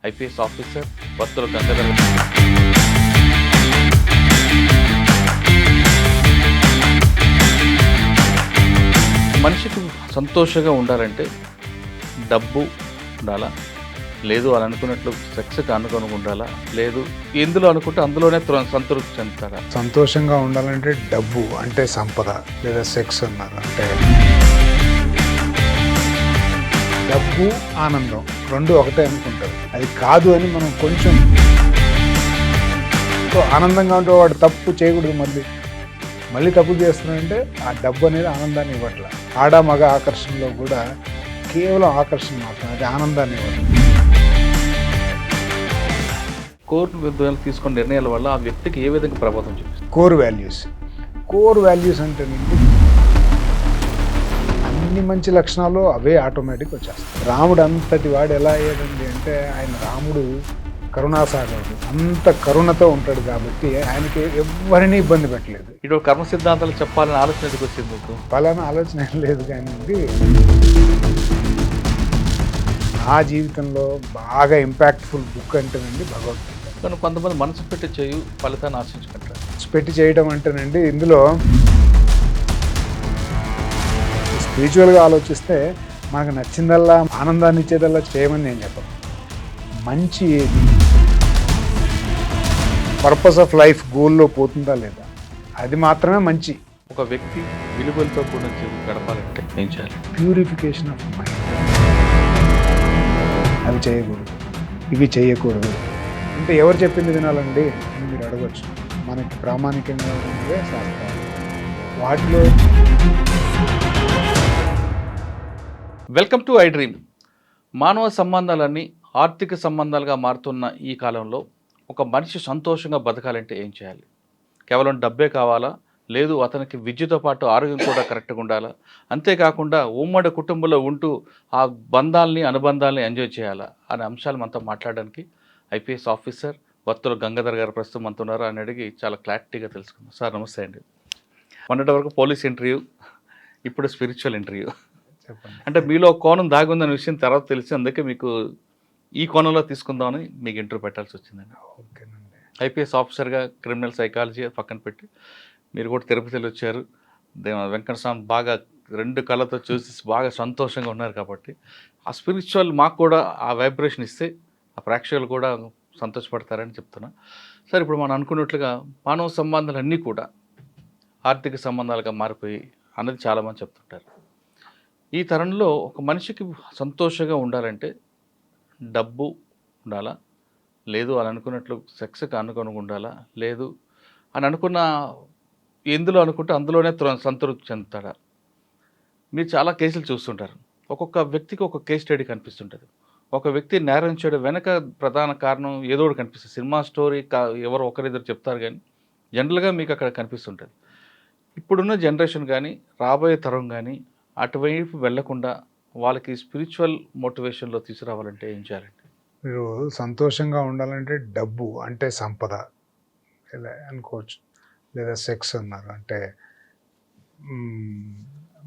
IPS officer వత్తుల గంగాధర్ మనిషికి సంతోషంగా ఉండాలంటే డబ్బు ఉండాలా, లేదు అని అనుకున్నట్లు సెక్స్కి అనుకుని ఉండాలా, లేదు ఎందులో అనుకుంటే అందులోనే సంతృప్తి చెందుతారా? సంతోషంగా ఉండాలంటే డబ్బు అంటే సంపద లేదా సెక్స్ అన్నారు. అంటే డబ్బు ఆనందం రెండు ఒకటే అనుకుంటారు. అది కాదు అని మనం కొంచెం ఆనందంగా ఉంటే వాడు తప్పు చేయకూడదు, మళ్ళీ తప్పు చేస్తున్నాడంటే ఆ డబ్బు అనేది ఆనందాన్ని ఇవ్వట్ల. ఆడ మగ ఆకర్షణలో కూడా కేవలం ఆకర్షణ మాత్రం, అది ఆనందాన్ని ఇవ్వట్లేదు. కోర్ తీసుకున్న నిర్ణయాల వల్ల ఆ వ్యక్తికి ఏ విధంగా ప్రభావం చూపిస్తుంది? కోర్ వాల్యూస్ అంటే అన్ని మంచి లక్షణాలు అవే ఆటోమేటిక్ వచ్చేస్తాయి. రాముడు అంతటి వాడు ఎలా అయ్యాడండి అంటే, ఆయన రాముడు కరుణాసాగరుడు, అంత కరుణతో ఉంటాడు కాబట్టి ఆయనకి ఎవరిని ఇబ్బంది పెట్టలేదు. ఇటు కర్మ సిద్ధాంతాలు చెప్పాలని ఆలోచన ఎందుకు వచ్చింది మీకు? ఫలానా ఆలోచన ఏం లేదు, కానీ నా జీవితంలో బాగా ఇంపాక్ట్ఫుల్ బుక్ అంటేనండి భగవద్గీత. కానీ కొంతమంది మనసు పెట్టి చేయు ఫలితాన్ని ఆశించుకుంటారు. పెట్టి చేయడం అంటేనండి, ఇందులో స్పిరిచువల్గా ఆలోచిస్తే మనకు నచ్చిందల్లా ఆనందాన్ని ఇచ్చేదల్లా చేయమని నేను చెప్పను. మంచి ఏది, పర్పస్ ఆఫ్ లైఫ్ గోల్లో పోతుందా లేదా, అది మాత్రమే మంచి. ఒక వ్యక్తి విలువలతో కూడా గడపాలంటే ఏం చేయాలి? Purification of mind. అవి చేయకూడదు, ఇవి చేయకూడదు అంటే ఎవరు చెప్పింది వినాలండి అని మీరు అడగచ్చు. మనకి ప్రామాణికంగా ఉండే శాస్త్రాలు, వాటిలో. Welcome to I dream. మానవ సంబంధాలన్నీ ఆర్థిక సంబంధాలుగా మారుతున్న ఈ కాలంలో ఒక మనిషి సంతోషంగా బతకాలంటే ఏం చేయాలి? కేవలం డబ్బే కావాలా, లేదు అతనికి విద్యతో పాటు ఆరోగ్యం కూడా కరెక్ట్గా ఉండాలా, అంతేకాకుండా ఉమ్మడి కుటుంబంలో ఉంటూ ఆ బంధాలని అనుబంధాలని ఎంజాయ్ చేయాలా అనే అంశాలు మనతో మాట్లాడడానికి ఐపీఎస్ ఆఫీసర్ వత్తుల గంగాధర్ గారు ప్రస్తుతం అంటున్నారు అని అడిగి చాలా క్లారిటీగా తెలుసుకున్నాం. సార్ నమస్తే అండి. మొన్నటి వరకు పోలీస్ ఇంటర్వ్యూ, ఇప్పుడు స్పిరిచువల్ ఇంటర్వ్యూ. చెప్పండి. అంటే మీలో కోణం దాగుందనే విషయం తర్వాత తెలిసి అందుకే మీకు ఈ కోణంలో తీసుకుందామని మీకు ఇంటర్వ్యూ పెట్టాల్సి వచ్చిందండి. ఓకేనండి. ఐపీఎస్ ఆఫీసర్గా క్రిమినల్ సైకాలజీ పక్కన పెట్టి మీరు కూడా తిరుపతిలో వచ్చారు. వెంకటస్వామి బాగా రెండు కళ్ళతో చూసి బాగా సంతోషంగా ఉన్నారు కాబట్టి ఆ స్పిరిచువల్ మాకు కూడా ఆ వైబ్రేషన్ ఇస్తే ఆ ప్రేక్షకులు కూడా సంతోషపడతారని చెప్తున్నా. సార్, ఇప్పుడు మనం అనుకున్నట్లుగా మానవ సంబంధాలు అన్నీ కూడా ఆర్థిక సంబంధాలుగా మారిపోయి అన్నది చాలామంది చెప్తుంటారు. ఈ తరంలో ఒక మనిషికి సంతోషంగా ఉండాలంటే డబ్బు ఉండాలా, లేదు అని అనుకున్నట్లు సెక్స్కి అనుకుని ఉండాలా, లేదు అని అనుకున్న ఎందులో అనుకుంటే అందులోనే సంతృప్తి చెందుతాడా? మీరు చాలా కేసులు చూస్తుంటారు. ఒక్కొక్క వ్యక్తికి ఒక కేస్ స్టడీ కనిపిస్తుంటుంది. ఒక వ్యక్తి నేరం చేయడం వెనక ప్రధాన కారణం ఏదో ఒకటి కనిపిస్తుంది. సినిమా స్టోరీ ఎవరు ఒకరిద్దరు చెప్తారు, కానీ జనరల్గా మీకు అక్కడ కనిపిస్తుంటుంది. ఇప్పుడున్న జనరేషన్ కానీ రాబోయే తరం కానీ అటువైపు వెళ్లకుండా వాళ్ళకి స్పిరిచువల్ మోటివేషన్లో తీసుకురావాలంటే ఏం చేయాలండి? మీరు సంతోషంగా ఉండాలంటే డబ్బు అంటే సంపద ఇలా అనుకోవచ్చు, లేదా సెక్స్ అన్నారు. అంటే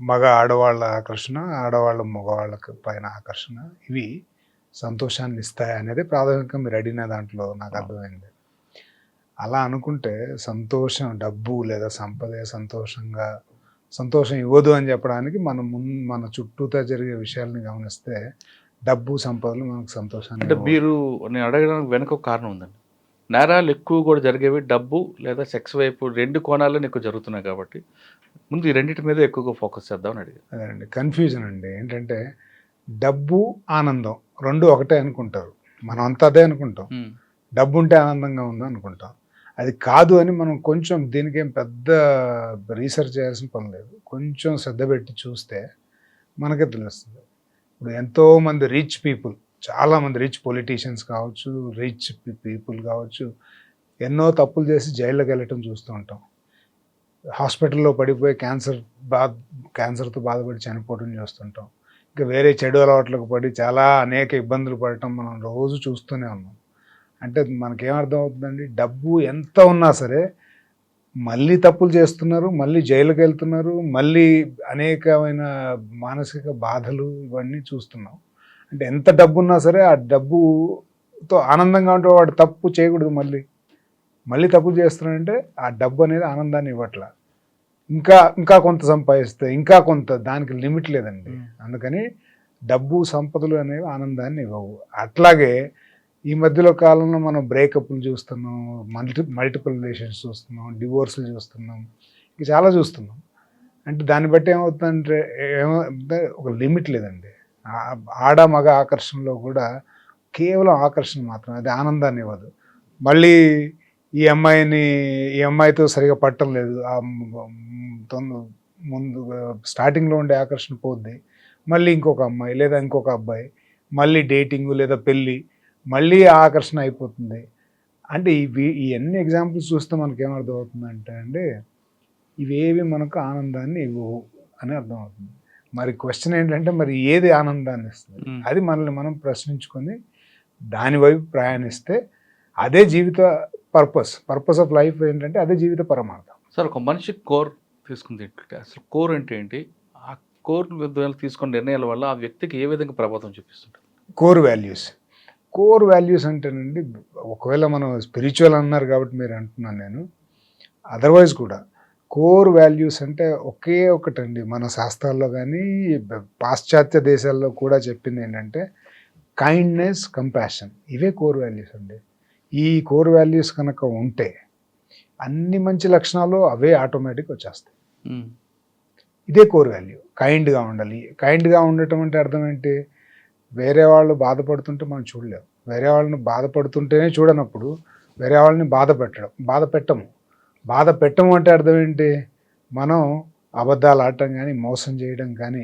మగ ఆడవాళ్ళ ఆకర్షణ, ఆడవాళ్ళ మగవాళ్ళకి పైన ఆకర్షణ, ఇవి సంతోషాన్ని ఇస్తాయి అనేది ప్రాథమికంగా మీరు అడిగిన దాంట్లో నాకు అర్థమైంది. అలా అనుకుంటే సంతోషం, డబ్బు లేదా సంపదే సంతోషం ఇవ్వదు అని చెప్పడానికి మన చుట్టూతో జరిగే విషయాలని గమనిస్తే డబ్బు సంపదలు మనకు సంతోషాన్ని. అంటే నేను అడగడానికి వెనక ఒక కారణం ఉందండి. నేరాలు ఎక్కువ కూడా జరిగేవి డబ్బు లేదా సెక్స్ వైపు, రెండు కోణాల్లో ఎక్కువ జరుగుతున్నాయి కాబట్టి ముందు ఈ రెండింటి మీద ఎక్కువగా ఫోకస్ చేద్దామని అడిగారు. అదేనండి కన్ఫ్యూజన్ అండి. ఏంటంటే డబ్బు ఆనందం రెండు ఒకటే అనుకుంటారు. మనం అంతా అదే అనుకుంటాం. డబ్బు ఉంటే ఆనందంగా ఉందా అనుకుంటాం. అది కాదు అని మనం కొంచెం దీనికేం పెద్ద రీసెర్చ్ చేయాల్సిన పని లేదు. కొంచెం శ్రద్ధ పెట్టి చూస్తే మనకే తెలుస్తుంది. ఇప్పుడు ఎంతోమంది రిచ్ పీపుల్, చాలామంది రిచ్ పొలిటీషియన్స్ కావచ్చు, రిచ్ పీపుల్ కావచ్చు, ఎన్నో తప్పులు చేసి జైల్లోకి వెళ్ళటం చూస్తూ ఉంటాం. హాస్పిటల్లో పడిపోయి క్యాన్సర్తో బాధపడి చనిపోవడం చూస్తుంటాం. ఇంకా వేరే చెడు అలవాట్లకు పడి చాలా అనేక ఇబ్బందులు పడటం మనం రోజు చూస్తూనే ఉన్నాం. అంటే మనకేమర్థం అవుతుందండి, డబ్బు ఎంత ఉన్నా సరే మళ్ళీ తప్పులు చేస్తున్నారు, మళ్ళీ జైలుకి వెళ్తున్నారు, మళ్ళీ అనేకమైన మానసిక బాధలు ఇవన్నీ చూస్తున్నాం. అంటే ఎంత డబ్బు ఉన్నా సరే ఆ డబ్బుతో ఆనందంగా ఉంటే వాడు తప్పు చేయకూడదు, మళ్ళీ తప్పు చేస్తున్నాడంటే ఆ డబ్బు అనేది ఆనందాన్ని ఇవ్వట్ల. ఇంకా కొంత సంపాదిస్తే ఇంకా కొంత, దానికి లిమిట్ లేదండి. అందుకని డబ్బు సంపదలు అనేవి ఆనందాన్ని ఇవ్వవు. అట్లాగే ఈ మధ్యలో కాలంలో మనం బ్రేకప్లు చూస్తున్నాం, మల్టిపుల్ రిలేషన్స్ చూస్తున్నాం, డివోర్స్లు చూస్తున్నాం, ఇంకా చాలా చూస్తున్నాం. అంటే దాన్ని బట్టి ఏమవుతుందంటే ఒక లిమిట్ లేదండి. ఆడ మగ ఆకర్షణలో కూడా కేవలం ఆకర్షణ మాత్రమే, అది ఆనందాన్ని ఇవ్వదు. మళ్ళీ ఈ అమ్మాయితో సరిగా పట్టం లేదు, ముందు స్టార్టింగ్లో ఉండే ఆకర్షణ పోద్ది, మళ్ళీ ఇంకొక అమ్మాయి లేదా ఇంకొక అబ్బాయి, మళ్ళీ డేటింగ్ లేదా పెళ్ళి, మళ్ళీ ఆ ఆకర్షణ అయిపోతుంది. అంటే ఇవన్నీ ఎగ్జాంపుల్స్ చూస్తే మనకి ఏమర్థం అవుతుందంటే అండి, ఇవేవి మనకు ఆనందాన్ని ఇవ్వవు అని అర్థమవుతుంది. మరి క్వశ్చన్ ఏంటంటే, మరి ఏది ఆనందాన్ని ఇస్తుంది? అది మనల్ని మనం ప్రశ్నించుకొని దాని వైపు ప్రయాణిస్తే అదే జీవిత పర్పస్ ఆఫ్ లైఫ్ ఏంటంటే అదే జీవిత పరమార్థం. సార్, ఒక మనిషి కోర్ తీసుకుంది ఏంటంటే, అసలు కోర్ అంటే ఏంటి? ఆ కోర్ తీసుకున్న నిర్ణయాల వల్ల ఆ వ్యక్తికి ఏ విధంగా ప్రభావం చూపిస్తుంటుంది? కోర్ వాల్యూస్ అంటేనండి, ఒకవేళ మనం స్పిరిచువల్ అన్నారు కాబట్టి మీరు అంటున్నాను నేను, అదర్వైజ్ కూడా కోర్ వాల్యూస్ అంటే ఒకే ఒకటండి. మన శాస్త్రాల్లో కానీ పాశ్చాత్య దేశాల్లో కూడా చెప్పింది ఏంటంటే కైండ్నెస్, కంపాషన్, ఇవే కోర్ వాల్యూస్ అండి. ఈ కోర్ వాల్యూస్ కనుక ఉంటే అన్ని మంచి లక్షణాలు అవే ఆటోమేటిక్ వచ్చేస్తాయి. ఇదే కోర్ వాల్యూ. కైండ్గా ఉండాలి. కైండ్గా ఉండటం అంటే అర్థం ఏంటి? వేరే వాళ్ళు బాధపడుతుంటే మనం చూడలేము. వేరే వాళ్ళని బాధపడుతుంటేనే చూడనప్పుడు వేరే వాళ్ళని బాధ పెట్టము అంటే అర్థం ఏంటి? మనం అబద్ధాలు ఆడటం కానీ, మోసం చేయడం కానీ,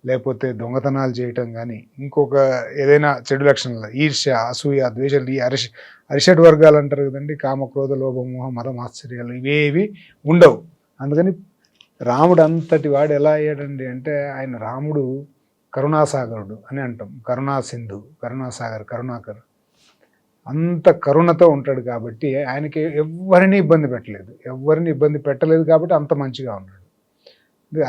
లేకపోతే దొంగతనాలు చేయటం కానీ, ఇంకొక ఏదైనా చెడు లక్షణాలు, ఈర్ష్య, అసూయ, ద్వేషాలు, ఈ అరిషడ్ వర్గాలు అంటారు కదండి, కామ, క్రోధ, లోభ, మోహ, మదం, ఆశ్చర్యాలు, ఇవేవి ఉండవు. అందుకని రాముడు అంతటి వాడు ఎలా అయ్యాడండి అంటే, రాముడు కరుణాసాగరుడు అని అంటాం. కరుణా సింధు, కరుణాసాగర్, కరుణాకర్, అంత కరుణతో ఉంటాడు కాబట్టి ఆయనకి ఎవరిని ఇబ్బంది పెట్టలేదు కాబట్టి అంత మంచిగా ఉన్నాడు.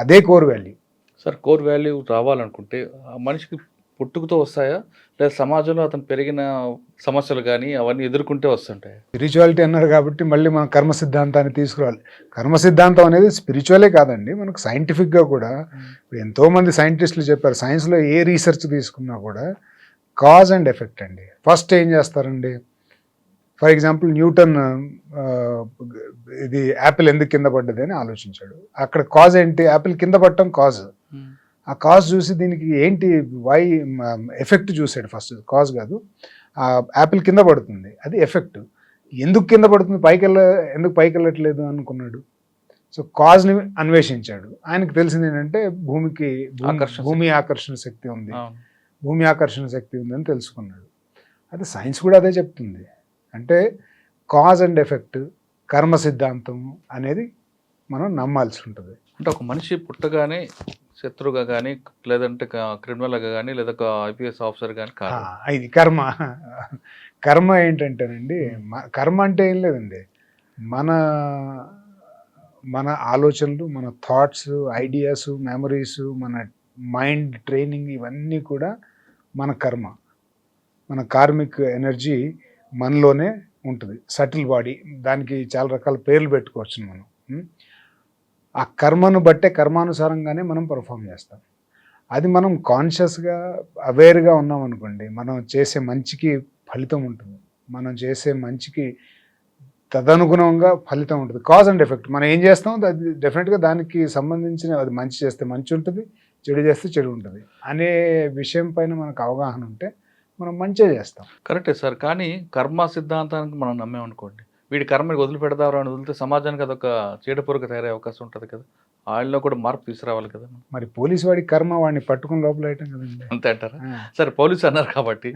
అదే core value. Sir, core value రావాలనుకుంటే ఆ మనిషికి పుట్టుకతో వస్తాయా, లేదా సమాజంలో అతను పెరిగిన సమస్యలు కానీ అవన్నీ ఎదుర్కొంటే వస్తుంటాయి? స్పిరిచువాలిటీ అన్నారు కాబట్టి మళ్ళీ మనం కర్మ సిద్ధాంతాన్ని తీసుకురావాలి. కర్మ సిద్ధాంతం అనేది స్పిరిచువలే కాదండి, మనకు సైంటిఫిక్గా కూడా ఎంతోమంది సైంటిస్టులు చెప్పారు. సైన్స్లో ఏ రీసెర్చ్ తీసుకున్నా కూడా కాజ్ అండ్ ఎఫెక్ట్ అండి. ఫస్ట్ ఏం చేస్తారండి, ఫర్ ఎగ్జాంపుల్ న్యూటన్ ఇది యాపిల్ ఎందుకు కింద పడ్డది అని ఆలోచించాడు. అక్కడ కాజ్ ఏంటి? యాపిల్ కింద పడటం కాజ్. ఆ కాజ్ చూసి దీనికి ఏంటి ఎఫెక్ట్ చూసాడు. ఫస్ట్ కాజ్ కాదు, ఆ యాపిల్ కింద పడుతుంది, అది ఎఫెక్ట్. ఎందుకు కింద పడుతుంది, ఎందుకు పైకి వెళ్ళట్లేదు అనుకున్నాడు. సో కాజ్ని అన్వేషించాడు. ఆయనకు తెలిసింది ఏంటంటే భూమి ఆకర్షణ శక్తి ఉంది, అని తెలుసుకున్నాడు. అది సైన్స్ కూడా అదే చెప్తుంది. అంటే కాజ్ అండ్ ఎఫెక్ట్, కర్మ సిద్ధాంతం అనేది మనం నమ్మాల్సి ఉంటుంది. అంటే ఒక మనిషి పుట్టగానే శత్రువుగా కానీ, లేదంటే క్రిమినల్గా కానీ, లేదా ఐపీఎస్ ఆఫీసర్ కానీ కాదు. ఇది కర్మ ఏంటంటేనండి, కర్మ అంటే ఏం లేదండి, మన ఆలోచనలు, మన థాట్స్, ఐడియాస్, మెమరీస్, మన మైండ్ ట్రైనింగ్, ఇవన్నీ కూడా మన కర్మ. మన కార్మిక్ ఎనర్జీ మనలోనే ఉంటుంది. సటిల్ బాడీ, దానికి చాలా రకాల పేర్లు పెట్టుకోవచ్చు మనం. ఆ కర్మను బట్టే, కర్మానుసారంగానే మనం పర్ఫామ్ చేస్తాం. అది మనం కాన్షియస్గా అవేర్గా ఉన్నాం అనుకోండి, మనం చేసే మంచికి ఫలితం ఉంటుంది, మనం చేసే మంచికి తదనుగుణంగా ఫలితం ఉంటుంది. కాజ్ అండ్ ఎఫెక్ట్, మనం ఏం చేస్తాం అది డెఫినెట్గా దానికి సంబంధించిన, అది మంచి చేస్తే మంచి ఉంటుంది, చెడు చేస్తే చెడు ఉంటుంది అనే విషయం పైన మనకు అవగాహన ఉంటే మనం మంచిగా చేస్తాం. కరెక్టే సార్. కానీ కర్మ సిద్ధాంతానికి మనం నమ్మేమనుకోండి, వీడి కర్మని వదిలిపెడతారు అని వదిలితే సమాజానికి అదొక చీడపూరుగా తయారయ్యే అవకాశం ఉంటుంది కదా, వాళ్ళలో కూడా మార్పు తీసుకురావాలి కదా. మరి పోలీసు వాడి కర్మ వాడిని పట్టుకుని లోపలేయటం కదండి. అంతే అంటారా? సరే, పోలీసు అన్నారు కాబట్టి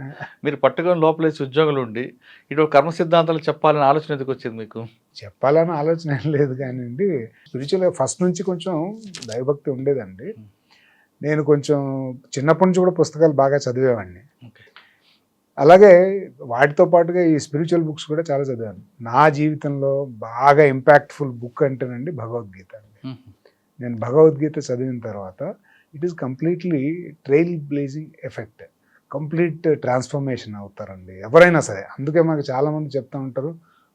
మీరు పట్టుకొని లోపలేసి ఉద్యోగులు ఉండి ఇటు కర్మ సిద్ధాంతాలు చెప్పాలని ఆలోచన ఎందుకు వచ్చింది మీకు? చెప్పాలని ఆలోచన ఏం లేదు కానివ్వండి, స్పిరిచువల్గా ఫస్ట్ నుంచి కొంచెం దైవభక్తి ఉండేదండి. నేను కొంచెం చిన్నప్పటి నుంచి కూడా పుస్తకాలు బాగా చదివేవాడిని. అలాగే వాటితో పాటుగా ఈ స్పిరిచువల్ బుక్స్ కూడా చాలా చదివాను. నా జీవితంలో బాగా ఇంపాక్ట్ఫుల్ బుక్ అంటేనండి భగవద్గీత అండి. నేను భగవద్గీత చదివిన తర్వాత it is completely trail blazing effect. Complete transformation అవుతారండి ఎవరైనా సరే. అందుకే మనకు చాలామంది చెప్తూ ఉంటారు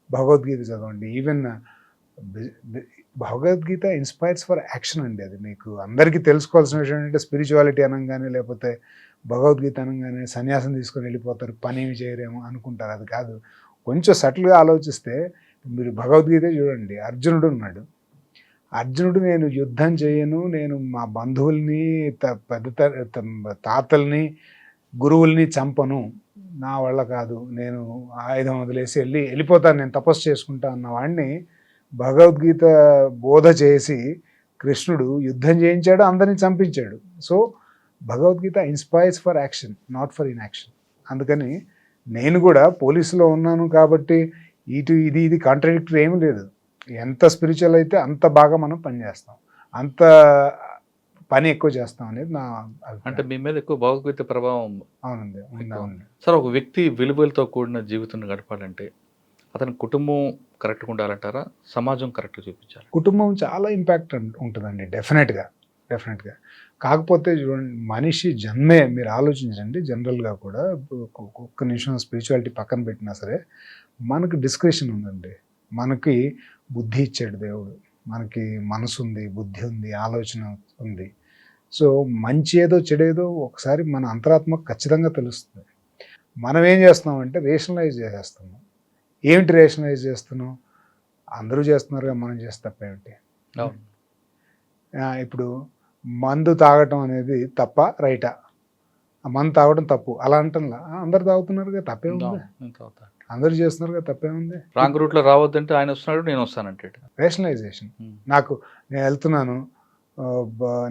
భగవద్గీత చదవండి. Even Bhagavad Gita inspires for action అండి. అది మీకు అందరికీ తెలుసుకోవాల్సిన విషయం ఏంటంటే స్పిరిచువాలిటీ అనగానే లేకపోతే భగవద్గీత అనగానే సన్యాసం తీసుకొని వెళ్ళిపోతారు, పని ఏమి చేయరేమో అనుకుంటారు. అది కాదు. కొంచెం సటిల్గా ఆలోచిస్తే మీరు భగవద్గీత చూడండి. అర్జునుడు ఉన్నాడు. అర్జునుడు నేను యుద్ధం చేయను, నేను మా బంధువుల్ని తాతల్ని గురువుల్ని చంపను, నా వల్ల కాదు, నేను ఆయుధం వదిలేసి వెళ్ళిపోతాను, నేను తపస్సు చేసుకుంటా అన్న వాడిని భగవద్గీత బోధ చేసి కృష్ణుడు యుద్ధం చేయించాడు, అందరినీ చంపించాడు. So Bhagavad Gita inspires for action, not for inaction. అందుకని నేను కూడా పోలీసులో ఉన్నాను కాబట్టి ఇది కాంట్రడిక్టరీ ఏమీ లేదు. ఎంత స్పిరిచువల్ అయితే అంత బాగా మనం పని చేస్తాం, అంత పని ఎక్కువ చేస్తాం అనేది నా అభిప్రాయం. అంటే మీ మీద ఎక్కువ భగవద్గీత ప్రభావం. అవునండి, అవునండి. సార్, ఒక వ్యక్తి విలువలతో కూడిన జీవితం గడపాలంటే అతని కుటుంబం కరెక్ట్గా ఉండాలంటారా, సమాజం కరెక్ట్గా చూపించాలి? కుటుంబం చాలా ఇంపాక్ట్ ఉంటుందండి, డెఫినెట్గా. కాకపోతే చూడండి, మనిషి జన్మే మీరు ఆలోచించండి. జనరల్గా కూడా ఒక్క నిమిషం స్పిరిచువాలిటీ పక్కన పెట్టినా సరే మనకు డిస్క్రిప్షన్ ఉందండి. మనకి బుద్ధి ఇచ్చాడు దేవుడు, మనకి మనసు ఉంది, బుద్ధి ఉంది, ఆలోచన ఉంది. సో మంచి ఏదో చెడేదో ఒకసారి మన అంతరాత్మకు ఖచ్చితంగా తెలుస్తుంది. మనం ఏం చేస్తున్నామంటే రేషనలైజ్ చేసేస్తున్నాం. ఏమిటి రేషనలైజ్ చేస్తున్నాం? అందరూ చేస్తున్నారుగా, మనం చేస్తే తప్పేమిటి? ఇప్పుడు మందు తాగటం అనేది తప్ప రైటా? మందు తాగడం తప్పు అలా అంటంలా, అందరు తాగుతున్నారుగా, తప్పేముంది? అందరూ చేస్తున్నారుగా, తప్పేముంది? రాంగ్ రూట్లో రావద్దంటే ఆయన వస్తున్నాడు, నేను వస్తానంటే రేషనలైజేషన్. నేను వెళ్తున్నాను,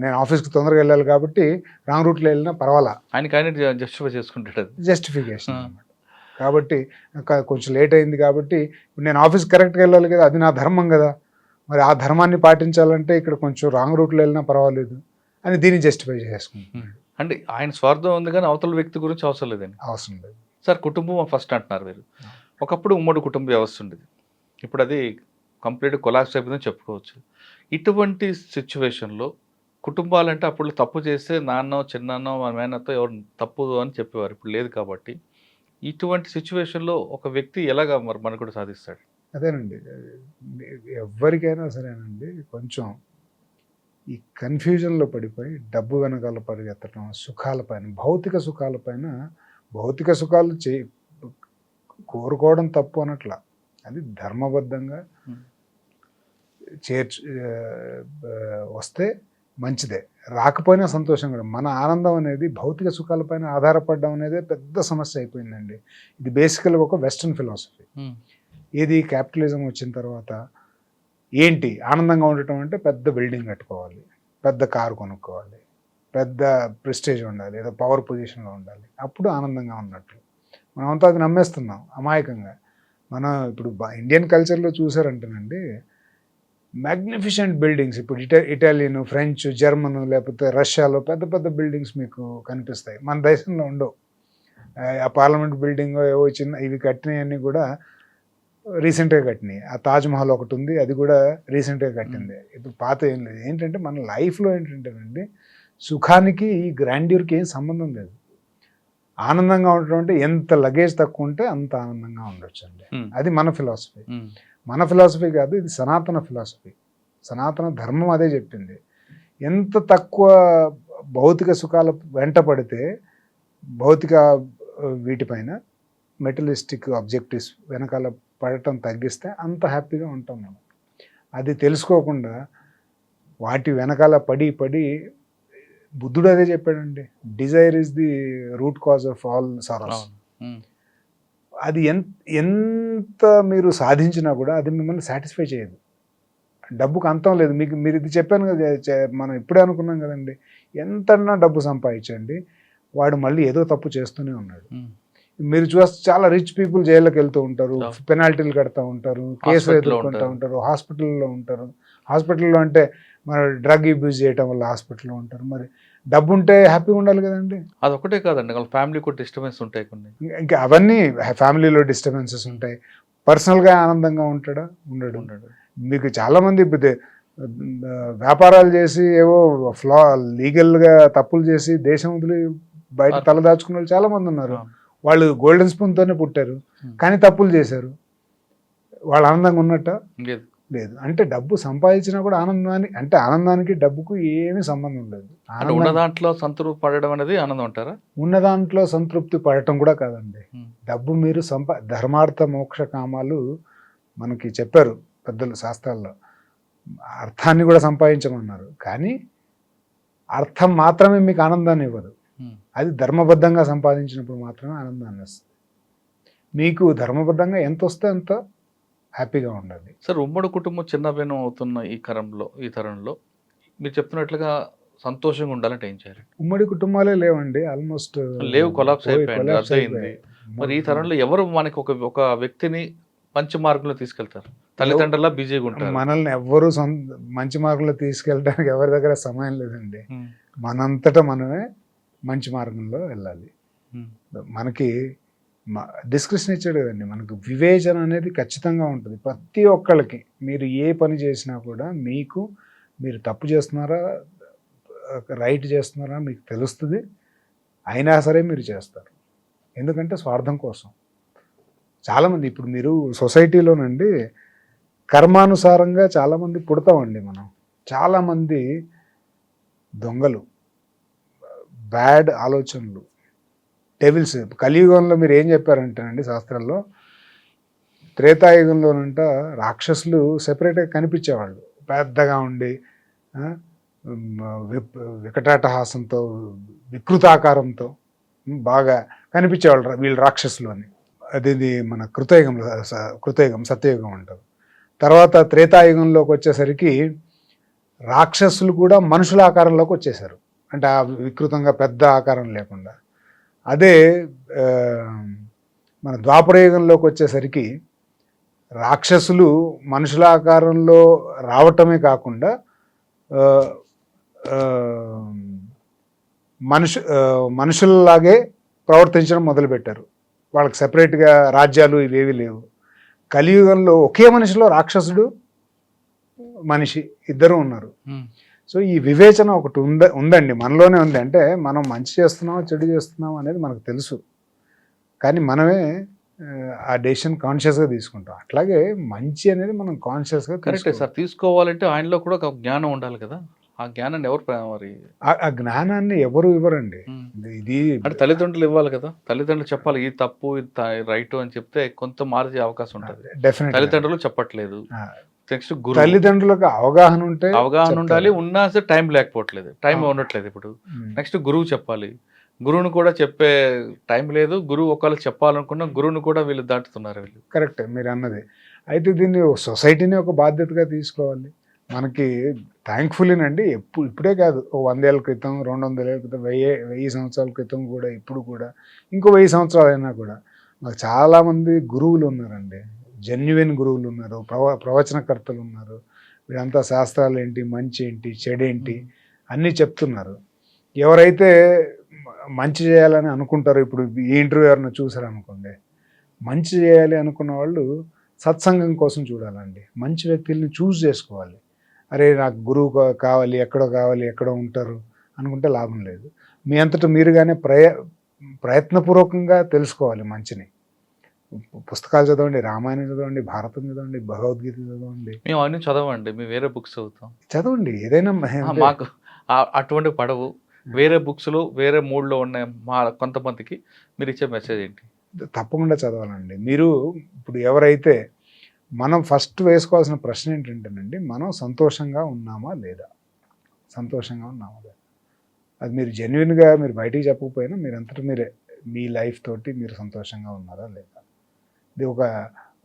నేను ఆఫీస్కి తొందరగా వెళ్ళాలి కాబట్టి రాంగ్ రూట్లో వెళ్ళినా పర్వాలా, ఆయన జస్టిఫై చేసుకుంటాడు, జస్టిఫికేషన్ అన్నమాట. కాబట్టి కొంచెం లేట్ అయింది కాబట్టి నేను ఆఫీస్కి కరెక్ట్గా వెళ్ళాలి కదా, అది నా ధర్మం కదా, మరి ఆ ధర్మాన్ని పాటించాలంటే ఇక్కడ కొంచెం రాంగ్ రూట్లో వెళ్ళినా పర్వాలేదు అని దీన్ని జస్టిఫై చేసుకుంటున్నాడు. అంటే ఆయన స్వార్థం ఉంది కానీ అవతల వ్యక్తి గురించి అవసరం లేదండి. అవసరం లేదు సార్. కుటుంబం ఫస్ట్ అంటున్నారు మీరు. ఒకప్పుడు ఉమ్మడి కుటుంబ వ్యవస్థ ఉండేది, ఇప్పుడు అది కంప్లీట్ కొలాప్స్ అయిపోయిందని చెప్పుకోవచ్చు. ఇటువంటి సిచ్యువేషన్లో కుటుంబాలంటే అప్పుడు తప్పు చేస్తే నాన్నో చిన్నాన్నో మన మేనతో ఎవరు తప్పు అని చెప్పేవారు, ఇప్పుడు లేదు. కాబట్టి ఇటువంటి సిచ్యువేషన్లో ఒక వ్యక్తి ఎలాగా మరి మనకు కూడా సాధిస్తాడు? అదేనండి, ఎవరికైనా సరేనండి కొంచెం ఈ కన్ఫ్యూజన్లో పడిపోయి డబ్బు వెనకాల పరిగెత్తడం, సుఖాలపైన, భౌతిక సుఖాలపైన, భౌతిక సుఖాలు కోరుకోవడం తప్పు అనట్లా, అది ధర్మబద్ధంగా వస్తే మంచిదే, రాకపోయినా సంతోషం కూడా. మన ఆనందం అనేది భౌతిక సుఖాలపైన ఆధారపడడం అనేది పెద్ద సమస్య అయిపోయిందండి. ఇది బేసికల్గా ఒక వెస్ట్రన్ ఫిలాసఫీ. ఏది క్యాపిటలిజం వచ్చిన తర్వాత ఏంటి ఆనందంగా ఉండటం అంటే పెద్ద బిల్డింగ్ కట్టుకోవాలి, పెద్ద కారు కొనుక్కోవాలి, పెద్ద ప్రెస్టేజ్ ఉండాలి, ఏదో పవర్ పొజిషన్లో ఉండాలి, అప్పుడు ఆనందంగా ఉన్నట్లు. మనమంతా అది నమ్మేస్తున్నాం అమాయకంగా. మనం ఇప్పుడు ఇండియన్ కల్చర్లో చూసారంటేనండి, మ్యాగ్నిఫిషెంట్ బిల్డింగ్స్, ఇప్పుడు ఇటాలియన్, ఫ్రెంచ్, జర్మన్, లేకపోతే రష్యాలో పెద్ద పెద్ద బిల్డింగ్స్ మీకు కనిపిస్తాయి. మన దేశంలో ఉండవు. ఆ పార్లమెంట్ బిల్డింగ్ ఏవో చిన్న ఇవి కట్టినవన్నీ కూడా రీసెంట్గా కట్టినాయి. ఆ తాజ్మహల్ ఒకటి ఉంది, అది కూడా రీసెంట్గా కట్టింది, ఇప్పుడు పాత ఏం లేదు. ఏంటంటే మన లైఫ్లో ఏంటంటేనండి, సుఖానికి ఈ గ్రాండ్యూర్కి ఏం సంబంధం లేదు. ఆనందంగా ఉండటం అంటే ఎంత లగేజ్ తక్కువ ఉంటే అంత ఆనందంగా ఉండొచ్చు అండి. అది మన ఫిలాసఫీ. మన ఫిలాసఫీ కాదు, ఇది సనాతన ఫిలాసఫీ. సనాతన ధర్మం అదే చెప్పింది. ఎంత తక్కువ భౌతిక సుఖాల వెంట పడితే, భౌతిక వీటిపైన మెటలిస్టిక్ ఆబ్జెక్టివ్స్ వెనకాల పడటం తగ్గిస్తే అంత హ్యాపీగా ఉంటాం మనం. అది తెలుసుకోకుండా వాటి వెనకాల పడి బుద్ధుడు అదే చెప్పాడండి, Dzire is the root cause of all sorrows. అది ఎంత మీరు సాధించినా కూడా అది మిమ్మల్ని సాటిస్ఫై చేయదు. డబ్బుకు అంతం లేదు. మీరు ఇది చెప్పాను కదా, మనం ఇప్పుడే అనుకున్నాం కదండి, ఎంతన్నా డబ్బు సంపాదించండి, వాడు మళ్ళీ ఏదో తప్పు చేస్తూనే ఉన్నాడు. మీరు చూస్తే చాలా రిచ్ పీపుల్ జైల్లోకి వెళ్తూ ఉంటారు, పెనాల్టీలు కడతా ఉంటారు, కేసులు ఎదుర్కొంటూ ఉంటారు, హాస్పిటల్లో ఉంటారు. హాస్పిటల్లో అంటే మరి డ్రగ్ యూజ్ చేయటం వల్ల హాస్పిటల్లో ఉంటారు. మరి డబ్బు ఉంటే హ్యాపీగా ఉండాలి కదండి. అదొకటే కాదండి, వాళ్ళ ఫ్యామిలీ కూడా డిస్టర్బెన్స్ ఉంటాయి కొన్ని. ఇంకా అవన్నీ ఫ్యామిలీలో డిస్టర్బెన్సెస్ ఉంటాయి. పర్సనల్గా ఆనందంగా ఉంటాడా? ఉండడు. మీకు చాలామంది వ్యాపారాలు చేసి ఏవో లీగల్గా తప్పులు చేసి దేశం వదిలి బయట తల దాచుకున్న వాళ్ళు చాలా మంది ఉన్నారు. ఆ. వాళ్ళు గోల్డెన్ స్పూన్తోనే పుట్టారు, కానీ తప్పులు చేశారు. వాళ్ళు ఆనందంగా ఉన్నట్ట లేదు. లేదు. అంటే డబ్బు సంపాదించినా కూడా ఆనందానికి డబ్బుకు ఏమీ సంబంధం లేదు. అంటే ఉన్న దాంట్లో సంతృప్తి పడడం అనేది ఆనందం అంటారా? ఉన్న దాంట్లో సంతృప్తి పడటం కూడా కాదండి. ఉమ్. డబ్బు మీరు ధర్మార్థ మోక్ష కామాలు మనకి చెప్పారు పెద్దలు శాస్త్రాల్లో. అర్థాన్ని కూడా సంపాదించమన్నారు, కానీ అర్థం మాత్రమే మీకు ఆనందాన్ని ఇవ్వదు. ఉమ్. అది ధర్మబద్ధంగా సంపాదించినప్పుడు మాత్రమే ఆనందాన్ని వస్తుంది. మీకు ధర్మబద్ధంగా ఎంత వస్తే అంత హ్యాపీగా ఉండాలి. సార్, ఉమ్మడి కుటుంబం చిన్నభిన్నం అవుతున్న ఈ తరంలో మీరు చెప్తున్నట్లుగా సంతోషంగా ఉండాలంటే ఏం చేయాలి? ఉమ్మడి కుటుంబాలే లేవండి, ఆల్మోస్ట్ లేవు, కొలాప్స్ అయిపోయింది, రద్దయింది. మరి ఈ తరంలో ఎవరు మనకి ఒక వ్యక్తిని మంచి మార్గంలో తీసుకెళ్తారు? తల్లిదండ్రుల బిజీగా ఉంటారు. మనల్ని ఎవ్వరూ మంచి మార్గంలో తీసుకెళ్ళడానికి ఎవరి దగ్గర సమయం లేదండి. ఉమ్. మనంతటా మనమే మంచి మార్గంలో వెళ్ళాలి. ఉమ్. మనకి డిస్క్రిప్షన్ ఇచ్చాడు కదండి, మనకు వివేచన అనేది ఖచ్చితంగా ఉంటుంది ప్రతి ఒక్కళ్ళకి. మీరు ఏ పని చేసినా కూడా మీరు తప్పు చేస్తున్నారా రైట్ చేస్తున్నారా మీకు తెలుస్తుంది, అయినా సరే మీరు చేస్తారు. ఎందుకంటే స్వార్థం కోసం. చాలామంది ఇప్పుడు మీరు సొసైటీలోనండి కర్మానుసారంగా చాలామంది పుడతామండి. మనం చాలామంది దొంగలు, బ్యాడ్ ఆలోచనలు, డెవిల్స్. కలియుగంలో మీరు ఏం చెప్పారంటేనండి శాస్త్రాల్లో, త్రేతాయుగంలోనంట రాక్షసులు సెపరేట్గా కనిపించేవాళ్ళు, పెద్దగా ఉండి వికటాటహాసంతో వికృతాకారంతో బాగా కనిపించేవాళ్ళు వీళ్ళు రాక్షసులు అని. అది మన కృతయుగం సత్యయుగం అంటారు. తర్వాత త్రేతాయుగంలోకి వచ్చేసరికి రాక్షసులు కూడా మనుషుల ఆకారంలోకి వచ్చేసారు, అంటే ఆ వికృతంగా పెద్ద ఆకారం లేకుండా. అదే మన ద్వాపరయుగంలోకి వచ్చేసరికి రాక్షసులు మనుషుల ఆకారంలో రావటమే కాకుండా మనుషుల్లాగే ప్రవర్తించడం మొదలుపెట్టారు. వాళ్ళకి సెపరేట్గా రాజ్యాలు ఇవేవి లేవు. కలియుగంలో ఒకే మనిషిలో రాక్షసుడు మనిషి ఇద్దరు ఉన్నారు. సో ఈ వివేచన ఒకటి ఉందండి, మనలోనే ఉంది. అంటే మనం మంచి చేస్తున్నాం చెడు చేస్తున్నాం అనేది మనకు తెలుసు, కానీ మనమే ఆ డెసిషన్ కాన్షియస్గా తీసుకుంటాం. అట్లాగే మంచి అనేది మనం కాన్షియస్గా కరెక్టే సార్. తీసుకోవాలంటే ఆయనలో కూడా ఒక జ్ఞానం ఉండాలి కదా. ఆ జ్ఞానాన్ని ఎవరు మరి ఆ జ్ఞానాన్ని ఎవరు ఇవ్వరండి. ఇది అంటే తల్లిదండ్రులు ఇవ్వాలి కదా. తల్లిదండ్రులు చెప్పాలి, ఇది తప్పు ఇది రైట్ అని చెప్తే కొంత మార్చే అవకాశం ఉంటుంది. డెఫినెట్ తల్లిదండ్రులు చెప్పట్లేదు. నెక్స్ట్ గురువు, తల్లిదండ్రులకు అవగాహన ఉండాలి. ఉన్నా సరే టైం లేకపోవట్లేదు, టైం ఉండట్లేదు ఇప్పుడు. నెక్స్ట్ గురువు చెప్పాలి. గురువుని కూడా చెప్పే టైం లేదు. గురువు ఒకవేళ చెప్పాలనుకున్న గురువుని కూడా వీళ్ళు దాటుతున్నారు వీళ్ళు. కరెక్టే మీరు అన్నది. అయితే దీన్ని సొసైటీని ఒక బాధ్యతగా తీసుకోవాలి. మనకి థ్యాంక్ఫుల్లీనండి ఇప్పుడే కాదు, 100 ఏళ్ళ క్రితం 200 ఏళ్ళ క్రితం 1000 సంవత్సరాల క్రితం కూడా, ఇప్పుడు కూడా, ఇంకో 1000 సంవత్సరాలు అయినా కూడా మాకు చాలామంది గురువులు ఉన్నారండి. జెన్యున్ గురువులు ఉన్నారు, ప్రవచనకర్తలు ఉన్నారు. వీళ్ళంతా శాస్త్రాలు ఏంటి, మంచి ఏంటి, చెడేంటి అన్నీ చెప్తున్నారు. ఎవరైతే మంచి చేయాలని అనుకుంటారో, ఇప్పుడు ఈ ఇంటర్వ్యూ ఎవరైనా చూసారనుకోండి, మంచి చేయాలి అనుకున్న వాళ్ళు సత్సంగం కోసం చూడాలండి. మంచి వ్యక్తుల్ని చూస్ చేసుకోవాలి. అరే నాకు గురువు కావాలి, ఎక్కడో ఉంటారు అనుకుంటే లాభం లేదు. మీ అంతటా మీరుగానే ప్రయత్నపూర్వకంగా తెలుసుకోవాలి మంచిని. పుస్తకాలు చదవండి, రామాయణం చదవండి, భారతం చదవండి, భగవద్గీత చదవండి. మేము అవన్నీ చదవండి, మేము వేరే బుక్స్ చదవండి ఏదైనా. మాకు అటువంటి పడవు. వేరే బుక్స్లో వేరే మూడ్లో ఉన్న మా కొంతమందికి మీరు ఇచ్చే మెసేజ్ ఏంటి? తప్పకుండా చదవాలండి. మీరు ఇప్పుడు ఎవరైతే మనం ఫస్ట్ వేసుకోవాల్సిన ప్రశ్న ఏంటంటేనండి, మనం సంతోషంగా ఉన్నామా లేదా, అది మీరు జెన్యున్గా మీరు బయటికి చెప్పకపోయినా మీరంతటా మీరే మీ లైఫ్ తోటి మీరు సంతోషంగా ఉన్నారా లేదా, ఇది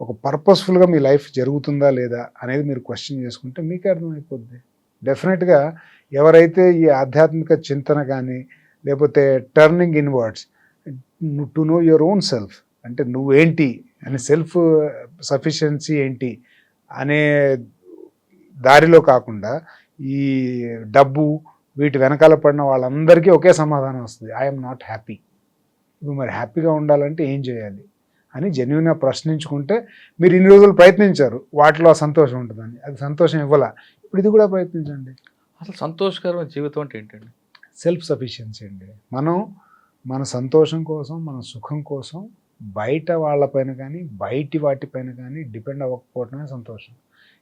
ఒక పర్పస్ఫుల్గా మీ లైఫ్ జరుగుతుందా లేదా అనేది మీరు క్వశ్చన్ చేసుకుంటే మీకే అర్థమైపోద్ది. డెఫినెట్గా ఎవరైతే ఈ ఆధ్యాత్మిక చింతన కానీ లేకపోతే turning inwards to know your own self, అంటే నువ్వేంటి అని, సెల్ఫ్ సఫిషియన్సీ ఏంటి అనే దారిలో కాకుండా ఈ డబ్బు వీటి వెనకాల పడిన వాళ్ళందరికీ ఒకే సమాధానం వస్తుంది, ఐఎమ్ నాట్ హ్యాపీ. ఇప్పుడు మరి హ్యాపీగా ఉండాలంటే ఏం చేయాలి అని జెన్యున్గా ప్రశ్నించుకుంటే, మీరు ఇన్ని రోజులు ప్రయత్నించారు వాటిలో సంతోషం ఉంటుందని, అది సంతోషం ఇవ్వాల, ఇప్పుడు ఇది కూడా ప్రయత్నించండి. అసలు సంతోషకరమైన జీవితం అంటే ఏంటండి? సెల్ఫ్ సఫిషియన్సీ అండి. మనం మన సంతోషం కోసం, మన సుఖం కోసం బయట వాళ్ళపైన కానీ, బయటి వాటిపైన కానీ డిపెండ్ అవ్వకపోవటమే సంతోషం.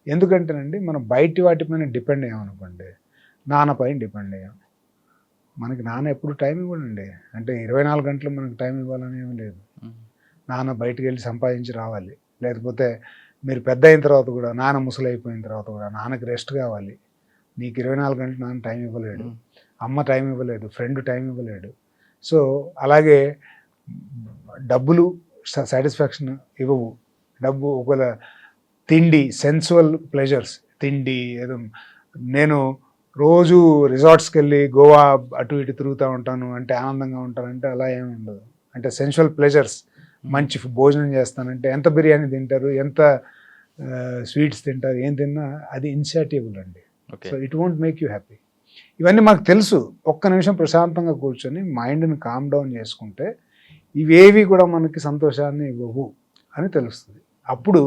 ఎందుకంటేనండి మనం బయటి వాటిపైన డిపెండ్ అయ్యామనుకోండి, నాన్నపైన డిపెండ్ అయ్యాం. మనకి నాన్న ఎప్పుడు టైం ఇవ్వడండి. అంటే 24 గంటలు మనకు టైం ఇవ్వాలని ఏమీ లేదు. నాన్న బయటికి వెళ్ళి సంపాదించి రావాలి. లేకపోతే మీరు పెద్ద అయిన తర్వాత కూడా, నాన్న ముసలైపోయిన తర్వాత కూడా నాన్నకి రెస్ట్ కావాలి. నీకు 24 గంటలు నాన్న టైం ఇవ్వలేడు, అమ్మ టైం ఇవ్వలేదు, ఫ్రెండ్ టైం ఇవ్వలేడు. సో అలాగే డబ్బులు సాటిస్ఫాక్షన్ ఇవ్వవు. డబ్బు ఒకవేళ తిండి, సెన్సువల్ ప్లెజర్స్, తిండి ఏదో, నేను రోజు రిసార్ట్స్కి వెళ్ళి గోవా అటు ఇటు తిరుగుతూ ఉంటాను అంటే ఆనందంగా ఉంటానంటే అలా ఏమి ఉండదు. అంటే సెన్సువల్ ప్లెజర్స్, మంచి భోజనం చేస్తానంటే ఎంత బిర్యానీ తింటారు, ఎంత స్వీట్స్ తింటారు, ఏం తిన్నా అది ఇన్సాటియబుల్ అండి. So it won't make you happy. ఇవన్నీ మాకు తెలుసు. ఒక్క నిమిషం ప్రశాంతంగా కూర్చొని మైండ్ని కామ్ డౌన్ చేసుకుంటే ఇవేవి కూడా మనకి సంతోషాన్ని ఇవ్వవు అని తెలుస్తుంది. అప్పుడు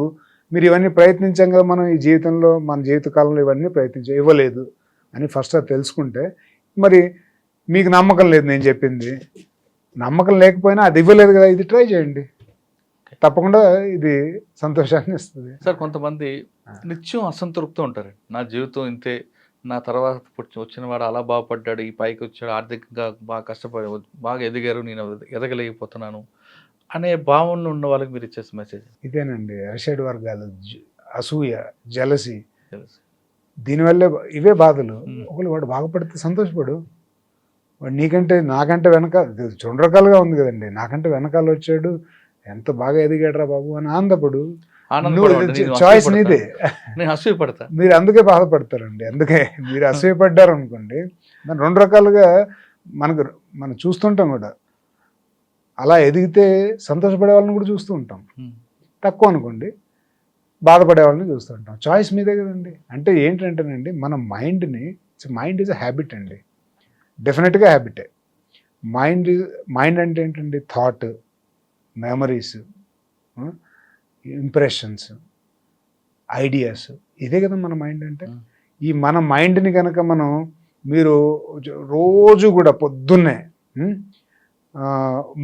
మీరు ఇవన్నీ ప్రయత్నించాం కదా మనం ఈ జీవితంలో, మన జీవితకాలంలో ఇవన్నీ ఇవ్వలేదు అని ఫస్ట్ అది తెలుసుకుంటే, మరి మీకు నమ్మకం లేదు నేను చెప్పింది, నమ్మకం లేకపోయినా అది ఇవ్వలేదు కదా, ఇది ట్రై చేయండి, తప్పకుండా ఇది సంతోషాన్ని ఇస్తుంది. సార్ కొంతమంది నిత్యం అసంతృప్తి ఉంటారు. నా జీవితం ఇంతే, నా తర్వాత వచ్చిన వాడు అలా బాగుపడ్డాడు, ఈ పైకి వచ్చాడు, ఆర్థికంగా బాగా కష్టపడి బాగా ఎదిగారు, నేను ఎదగలేకపోతున్నాను అనే భావనలో ఉన్న వాళ్ళకి మీరు ఇచ్చేసి మెసేజ్ ఇదేనండి. అరిషడ్ వర్గాలు, అసూయ, జలసి, దీనివల్లే ఇవే బాధలు. ఒకళ్ళు వాడు బాగుపడితే సంతోషపడు, వాడు నీకంటే నాకంటే వెనకాల, రెండు రకాలుగా ఉంది కదండి, నాకంటే వెనకాల వచ్చాడు, ఎంత బాగా ఎదిగాడు రా బాబు అని ఆనందపడు. చాయిస్ నీదే. నేను అసూయపడతా. మీరు అందుకే బాధపడతారండి. అందుకే మీరు అసూయపడ్డారు అనుకోండి, దాని రెండు రకాలుగా మనం చూస్తుంటాం కూడా. అలా ఎదిగితే సంతోషపడే వాళ్ళని కూడా చూస్తూ ఉంటాం, తక్కువ అనుకోండి బాధపడే వాళ్ళని చూస్తూ ఉంటాం. చాయిస్ మీదే కదండి. అంటే ఏంటంటేనండి, మన మైండ్ ఈజ్ అ హ్యాబిట్ అండి, డెఫినెట్గా హ్యాబిటే. మైండ్ అంటే ఏంటండి, థాట్, మెమరీస్, ఇంప్రెషన్స్, ఐడియాస్, ఇదే కదా మన మైండ్ అంటే. ఈ మన మైండ్ని కనుక మీరు రోజు కూడా పొద్దున్నే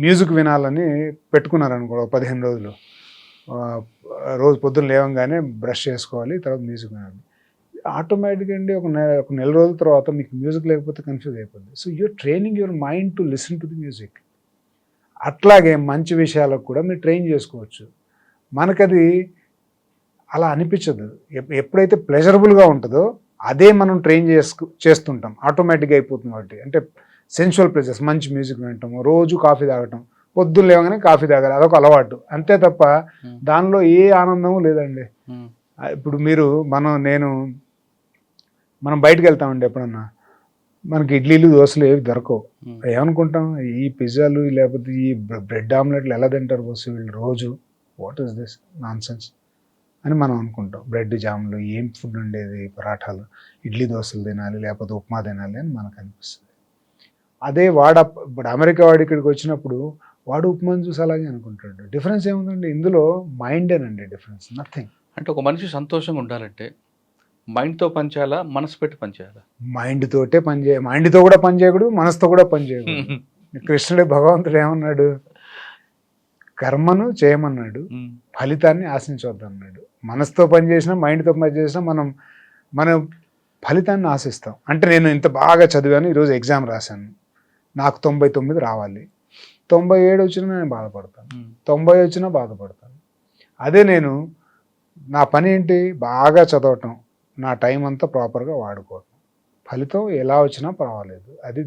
మ్యూజిక్ వినాలని పెట్టుకున్నారనుకో, 15 రోజులు, రోజు పొద్దున్న లేవగానే బ్రష్ చేసుకోవాలి, తర్వాత మ్యూజిక్ వినాలి, ఆటోమేటిక్గా అండి ఒక నెల రోజుల తర్వాత మీకు మ్యూజిక్ లేకపోతే కన్ఫ్యూజ్ అయిపోతుంది. So your training your mind to listen to the music. అట్లాగే మంచి విషయాలకు కూడా మీరు ట్రైన్ చేసుకోవచ్చు. మనకది అలా అనిపించదు. ఎప్పుడైతే ప్లెజరబుల్గా ఉంటుందో అదే మనం ట్రైన్ చేస్తుంటాం, ఆటోమేటిక్గా అయిపోతుంది. కాబట్టి అంటే సెన్షువల్ ప్లెజర్స్, మంచి మ్యూజిక్ వినటము, రోజు కాఫీ తాగటం, పొద్దున్న లేవగానే కాఫీ తాగాలి, అదొక అలవాటు అంతే తప్ప దానిలో ఏ ఆనందము లేదండి. ఇప్పుడు మనం బయటకు వెళ్తామండి ఎప్పుడన్నా, మనకి ఇడ్లీలు దోశలు ఏవి దొరకవు. ఏమనుకుంటాం, ఈ పిజ్జాలు లేకపోతే ఈ బ్రెడ్ ఆమ్లెట్లు ఎలా తింటారు బస్సు వీళ్ళు రోజు, what is this non sense అని మనం అనుకుంటాం. బ్రెడ్ జాములు, ఏం ఫుడ్ ఉండేది, పరాఠాలు, ఇడ్లీ దోశలు తినాలి, లేకపోతే ఉప్మా తినాలి అని మనకు అనిపిస్తుంది. అదే ఇప్పుడు అమెరికా వాడు ఇక్కడికి వచ్చినప్పుడు వాడు ఉప్మాని చూసి అలాగే అనుకుంటాడు. డిఫరెన్స్ ఏముందండి ఇందులో, మైండేనండి డిఫరెన్స్, నథింగ్. అంటే ఒక మనిషి సంతోషంగా ఉండాలంటే మైండ్తో పనిచేయాలా, మనసు పెట్టి పనిచేయాలా? మైండ్తో కూడా పనిచేయకూడదు, మనసుతో కూడా పనిచేయకూడదు. కృష్ణుడే, భగవంతుడు ఏమన్నాడు, కర్మను చేయమన్నాడు, ఫలితాన్ని ఆశించవద్దు అన్నాడు. మనసుతో పనిచేసినా, మైండ్తో పనిచేసినా మనం ఫలితాన్ని ఆశిస్తాం. అంటే నేను ఇంత బాగా చదివాను, ఈరోజు ఎగ్జామ్ రాశాను, నాకు 99 రావాలి, 97 వచ్చినా నేను బాధపడతాను, 90 వచ్చినా బాధపడతాను. అదే నా పని ఏంటి, బాగా చదవటం, నా టైం అంతా ప్రాపర్గా వాడుకోవటం, ఫలితం ఎలా వచ్చినా పర్వాలేదు, అది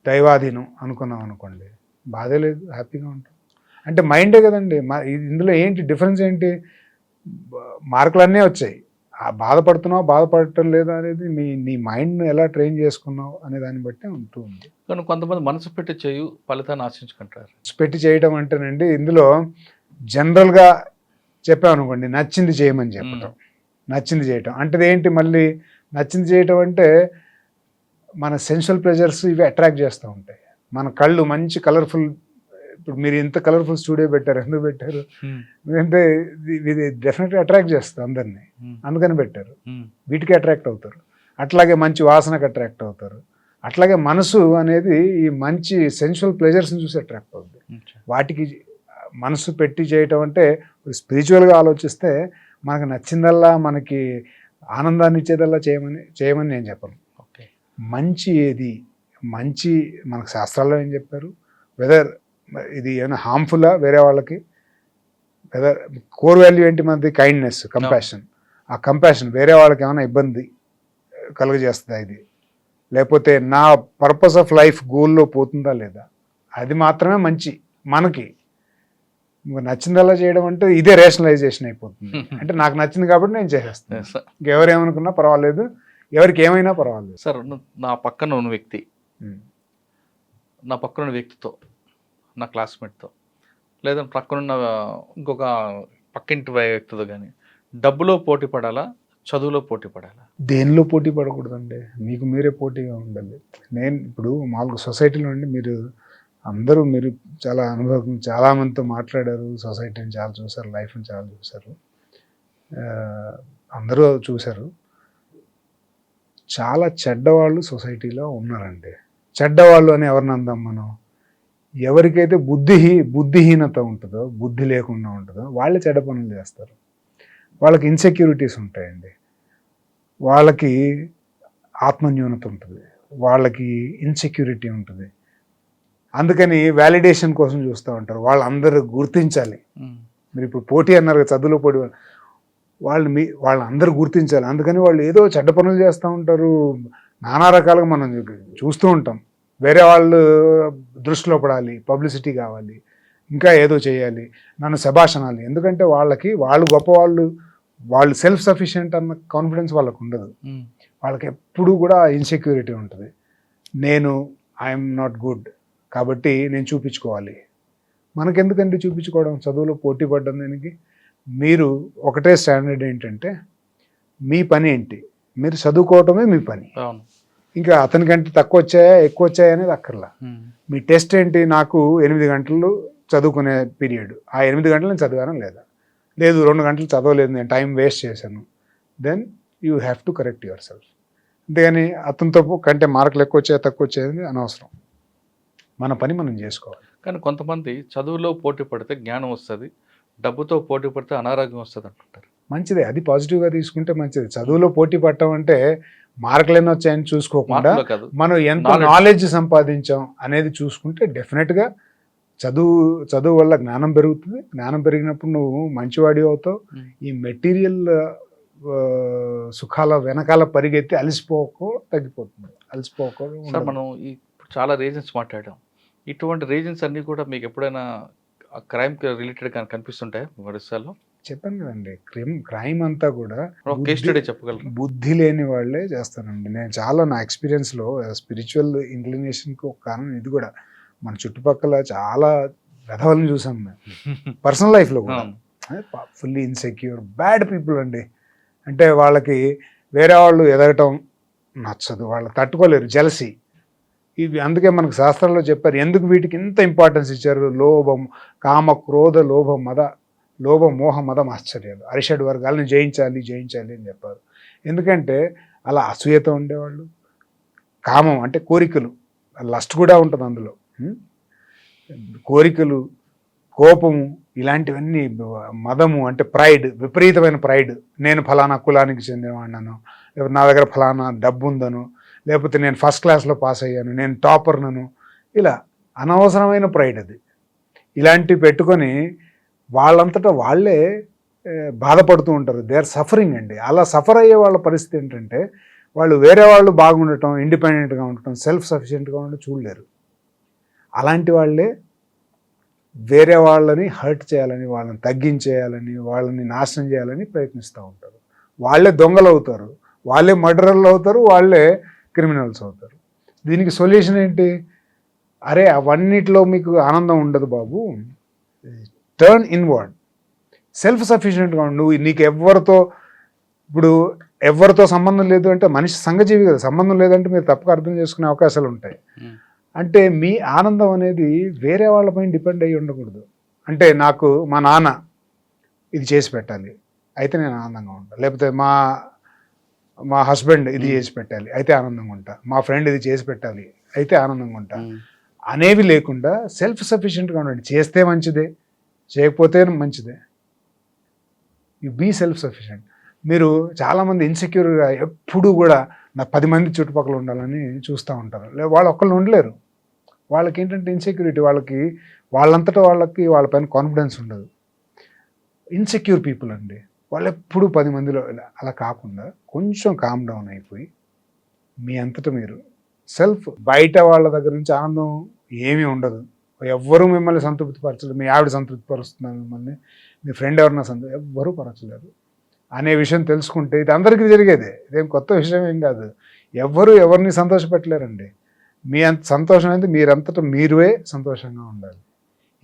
దైవాధీనం అనుకున్నాం అనుకోండి, బాధే లేదు, హ్యాపీగా ఉంటాం. అంటే మైండే కదండి. ఇందులో ఏంటి డిఫరెన్స్ ఏంటి, మార్కులన్నీ వచ్చాయి, బాధపడుతున్నావు బాధపడటం లేదా అనేది నీ మైండ్ను ఎలా ట్రైన్ చేసుకున్నావు అనే దాన్ని బట్టి ఉంటూ ఉంది. కానీ కొంతమంది మనసు పెట్టి చేయు, ఫలితాన్ని ఆశించుకుంటారు. పెట్టి చేయడం అంటేనండి, ఇందులో జనరల్గా చెప్పామనుకోండి, నచ్చింది చేయమని చెప్పటం, నచ్చింది చేయటం అంటే ఏంటి, మళ్ళీ నచ్చింది చేయటం అంటే మన సెన్షువల్ ప్లెజర్స్ ఇవి అట్రాక్ట్ చేస్తూ ఉంటాయి. మన కళ్ళు మంచి కలర్ఫుల్, ఇప్పుడు మీరు ఇంత కలర్ఫుల్ స్టూడియో పెట్టారు, ఎందుకు పెట్టారు అంటే ఇది డెఫినెట్గా అట్రాక్ట్ చేస్తుంది అందరినీ, అందుకని పెట్టారు, వీటికి అట్రాక్ట్ అవుతారు. అట్లాగే మంచి వాసనకు అట్రాక్ట్ అవుతారు, అట్లాగే మనసు అనేది ఈ మంచి సెన్షువల్ ప్లెజర్స్ని చూసి అట్రాక్ట్ అవుతుంది. వాటికి మనసు పెట్టి చేయటం అంటే స్పిరిచువల్గా ఆలోచిస్తే మనకు నచ్చిందల్లా మనకి ఆనందాన్ని ఇచ్చేదల్లా చేయమని నేను చెప్పను. ఓకే, మంచి ఏది మంచి మనకు శాస్త్రాల్లో ఏం చెప్పారు, వెదర్ ఇది ఏమైనా హార్మ్ఫుల్లా వేరే వాళ్ళకి, వెదర్ కోర్ వాల్యూ ఏంటి మనది, కైండ్నెస్, కంపాషన్. ఆ కంపాషన్ వేరే వాళ్ళకి ఏమైనా ఇబ్బంది కలుగజేస్తుందా ఇది, లేకపోతే నా పర్పస్ ఆఫ్ లైఫ్ గోల్లో పోతుందా లేదా, అది మాత్రమే మంచి మనకి. నచ్చిందల్లా చేయడం అంటే ఇదే రేషనలైజేషన్ అయిపోతుంది. అంటే నాకు నచ్చింది కాబట్టి నేను చేసేస్తాను, ఇంకెవరు ఏమనుకున్నా పర్వాలేదు, ఎవరికి ఏమైనా పర్వాలేదు. సార్ నా పక్కన ఉన్న వ్యక్తి, నా పక్కన వ్యక్తితో, నా క్లాస్మేట్తో, లేదా పక్కనున్న ఇంకొక పక్కింటి వ్యక్తితో కానీ డబ్బులో పోటీ పడాలా, చదువులో పోటీ పడాలా? దేనిలో పోటీ పడకూడదండి, మీకు మీరే పోటీగా ఉండాలి. నేను ఇప్పుడు మామూలుగా సొసైటీలో ఉండి మీరు చాలా అనుభవం, చాలామందితో మాట్లాడారు, సొసైటీని చాలా చూసారు, లైఫ్ని చాలా చూసారు, అందరూ చూశారు. చాలా చెడ్డవాళ్ళు సొసైటీలో ఉన్నారండి. చెడ్డవాళ్ళు అని ఎవరిని అందాం మనం? ఎవరికైతే బుద్ధిహీనత ఉంటుందో, బుద్ధి లేకుండా ఉంటుందో వాళ్ళే చెడ్డ పనులు చేస్తారు. వాళ్ళకి ఇన్సెక్యూరిటీస్ ఉంటాయండి, వాళ్ళకి ఆత్మన్యూనత ఉంటుంది, వాళ్ళకి ఇన్సెక్యూరిటీ ఉంటుంది. అందుకని వ్యాలిడేషన్ కోసం చూస్తూ ఉంటారు. వాళ్ళందరూ గుర్తించాలి. మీరు ఇప్పుడు పోటీ అన్నారు, చదువులో పోటీ, వాళ్ళందరూ గుర్తించాలి. అందుకని వాళ్ళు ఏదో చెడ్డ పనులు చేస్తూ ఉంటారు. నానా రకాలుగా మనం చూస్తూ ఉంటాం. వేరే వాళ్ళు దృష్టిలో పడాలి, పబ్లిసిటీ కావాలి, ఇంకా ఏదో చేయాలి, నన్ను శభాషణాలి. ఎందుకంటే వాళ్ళు గొప్పవాళ్ళు, వాళ్ళు సెల్ఫ్ సఫిషియెంట్ అన్న కాన్ఫిడెన్స్ వాళ్ళకు ఉండదు. వాళ్ళకి ఎప్పుడూ కూడా ఇన్సెక్యూరిటీ ఉంటుంది. నేను ఐఎమ్ నాట్ గుడ్ కాబట్టి నేను చూపించుకోవాలి. మనకెందుకండి చూపించుకోవడం? చదువులో పోటీ పడ్డం దానికి మీరు ఒకటే స్టాండర్డ్ ఏంటంటే మీ పని ఏంటి, మీరు చదువుకోవటమే మీ పని. ఇంకా అతనికంటే తక్కువ వచ్చాయా ఎక్కువ వచ్చాయా అనేది అక్కర్లా. మీ టెస్ట్ ఏంటి, నాకు 8 గంటలు చదువుకునే పీరియడ్, ఆ 8 గంటలు నేను చదివాను లేదా, లేదు 2 గంటలు చదవలేదు, నేను టైం వేస్ట్ చేశాను, then you have to correct yourself. అంతేగాని అతనితో కంటే మార్కులు ఎక్కువ వచ్చాయా తక్కువ వచ్చాయని అనవసరం. మన పని మనం చేసుకోవాలి. కానీ కొంతమంది చదువులో పోటీ పడితే జ్ఞానం వస్తుంది, డబ్బుతో పోటీ పడితే అనారోగ్యం వస్తుంది అంటుంటారు. మంచిదే, అది పాజిటివ్గా తీసుకుంటే మంచిది. చదువులో పోటీ పడటం అంటే మార్కులు ఎన్ని వచ్చాయని చూసుకోకుండా మనం ఎంత నాలెడ్జ్ సంపాదించాం అనేది చూసుకుంటే డెఫినెట్గా చదువు వల్ల జ్ఞానం పెరుగుతుంది. జ్ఞానం పెరిగినప్పుడు నువ్వు మంచివాడి అవుతావు. ఈ మెటీరియల్ సుఖాల వెనకాల పరిగెత్తి తగ్గిపోతుంది. సార్ మనం చాలా రీజన్స్ మాట్లాడాం. ఇటువంటి రీజన్స్ అన్నీ కూడా మీకు ఎప్పుడైనా క్రైమ్ రిలేటెడ్ కానీ కనిపిస్తుంటాయి వరుసలో? చెప్పాను కదండి, క్రైమ్ అంతా కూడా చెప్పగలరు, బుద్ధి లేని వాళ్ళే చేస్తారండి. నేను చాలా నా ఎక్స్పీరియన్స్లో స్పిరిచువల్ ఇంక్లినేషన్కి ఒక కారణం ఇది కూడా. మన చుట్టుపక్కల చాలా వెధవలను చూసాం మేము పర్సనల్ లైఫ్లో కూడా. ఫుల్లీ ఇన్సెక్యూర్ బ్యాడ్ పీపుల్ అండి. అంటే వాళ్ళకి వేరే వాళ్ళు ఎదగటం నచ్చదు, వాళ్ళు తట్టుకోలేరు, జెలసీ. ఇవి అందుకే మనకు శాస్త్రంలో చెప్పారు ఎందుకు వీటికి ఇంత ఇంపార్టెన్స్ ఇచ్చారు. లోభం, కామ, క్రోధ, లోభ మోహ మదం ఆశ్చర్యాలు, అరిషడ్ వర్గాలను జయించాలి అని చెప్పారు. ఎందుకంటే అలా అసూయత ఉండేవాళ్ళు, కామం అంటే కోరికలు, లస్ట్ కూడా ఉంటుంది అందులో, కోరికలు, కోపము, ఇలాంటివన్నీ, మదము అంటే ప్రైడ్, విపరీతమైన ప్రైడ్, నేను ఫలానా కులానికి చెందినవాడినను, లేకపోతే నా దగ్గర ఫలానా డబ్బు ఉందను, లేకపోతే నేను ఫస్ట్ క్లాస్లో పాస్ అయ్యాను, నేను టాపర్నను, ఇలా అనవసరమైన ప్రైడ్ అది. ఇలాంటివి పెట్టుకొని వాళ్ళంతటా వాళ్ళే బాధపడుతూ ఉంటారు. దే ఆర్ సఫరింగ్ అండి. అలా సఫర్ అయ్యే వాళ్ళ పరిస్థితి ఏంటంటే వాళ్ళు వేరే వాళ్ళు బాగుండటం, ఇండిపెండెంట్గా ఉండటం, సెల్ఫ్ సఫిషియెంట్గా ఉండటం చూడలేరు. అలాంటి వాళ్ళే వేరే వాళ్ళని హర్ట్ చేయాలని, వాళ్ళని తగ్గించేయాలని, వాళ్ళని నాశనం చేయాలని ప్రయత్నిస్తూ ఉంటారు. వాళ్ళే దొంగలు అవుతారు, వాళ్ళే మర్డరర్లు అవుతారు, వాళ్ళే క్రిమినల్స్ అవుతారు. దీనికి సొల్యూషన్ ఏంటి? అరే అవన్నిటిలో మీకు ఆనందం ఉండదు బాబు, టర్న్ ఇన్వర్డ్, సెల్ఫ్ సఫిషియెంట్గా ఉండు. నీకు ఎవరితో సంబంధం లేదు అంటే మనిషి సంఘజీవి కదా, సంబంధం లేదంటే మీరు తప్పుగా అర్థం చేసుకునే అవకాశాలు ఉంటాయి. అంటే మీ ఆనందం అనేది వేరే వాళ్ళపైన డిపెండ్ అయ్యి ఉండకూడదు. అంటే నాకు మా నాన్న ఇది చేసి పెట్టాలి అయితే నేను ఆనందంగా ఉంటాను, లేకపోతే మా మా హస్బెండ్ ఇది చేసి పెట్టాలి అయితే ఆనందంగా ఉంటా, మా ఫ్రెండ్ ఇది చేసి పెట్టాలి అయితే ఆనందంగా ఉంటా అనేవి లేకుండా సెల్ఫ్ సఫిషియెంట్గా ఉండండి. చేస్తే మంచిదే, చేయకపోతే మంచిదే. You be self sufficient. మీరు చాలామంది ఇన్సెక్యూర్గా ఎప్పుడు కూడా నా 10 మంది చుట్టుపక్కల ఉండాలని చూస్తూ ఉంటారు. వాళ్ళు ఒక్కళ్ళు ఉండలేరు. వాళ్ళకి ఏంటంటే ఇన్సెక్యూరిటీ, వాళ్ళంతటా వాళ్ళకి వాళ్ళ పైన కాన్ఫిడెన్స్ ఉండదు. ఇన్సెక్యూర్ పీపుల్ అండి వాళ్ళు ఎప్పుడు 10 మందిలో అలా కాకుండా కొంచెం కామ్ డౌన్ అయిపోయి మీ అంతటా మీరు సెల్ఫ్, బయట వాళ్ళ దగ్గర నుంచి ఆనందం ఏమీ ఉండదు. ఎవ్వరూ మిమ్మల్ని సంతృప్తి పరచలేదు. మీ ఆవిడ సంతృప్తి పరుస్తున్నారు మిమ్మల్ని, మీ ఫ్రెండ్ ఎవరన్నా ఎవ్వరూ పరచలేరు అనే విషయం తెలుసుకుంటే ఇది అందరికీ జరిగేదే, ఇదేం కొత్త విషయం ఏం కాదు. ఎవ్వరూ ఎవరిని సంతోషపెట్టలేరండి. మీ అంత సంతోషం అయితే మీరంతటా మీరే సంతోషంగా ఉండాలి.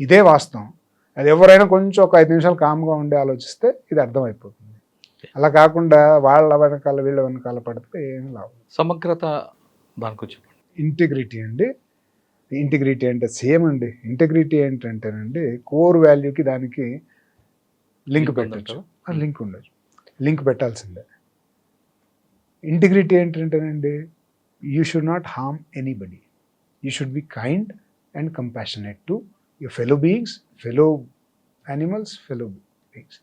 ఇదే వాస్తవం. అది ఎవరైనా కొంచెం ఒక 5 నిమిషాలు కామ్గా ఉండి ఆలోచిస్తే ఇది అర్థమైపోతుంది. అలా కాకుండా వాళ్ళ వెనకాల వీళ్ళ వెనకాల పడితే ఏమి లాభం. సమగ్రత దానికి వచ్చి ఇంటిగ్రిటీ అండి. ఇంటిగ్రిటీ అంటే సేమ్ అండి. ఇంటిగ్రిటీ ఏంటంటేనండి కోర్ వాల్యూకి దానికి లింక్ పెట్టచ్చు, లింక్ ఉండదు, లింక్ పెట్టాల్సిందే. ఇంటిగ్రిటీ ఏంటంటేనండి you should not harm anybody, you should be kind and compassionate to your fellow beings, fellow animals, fellow beings.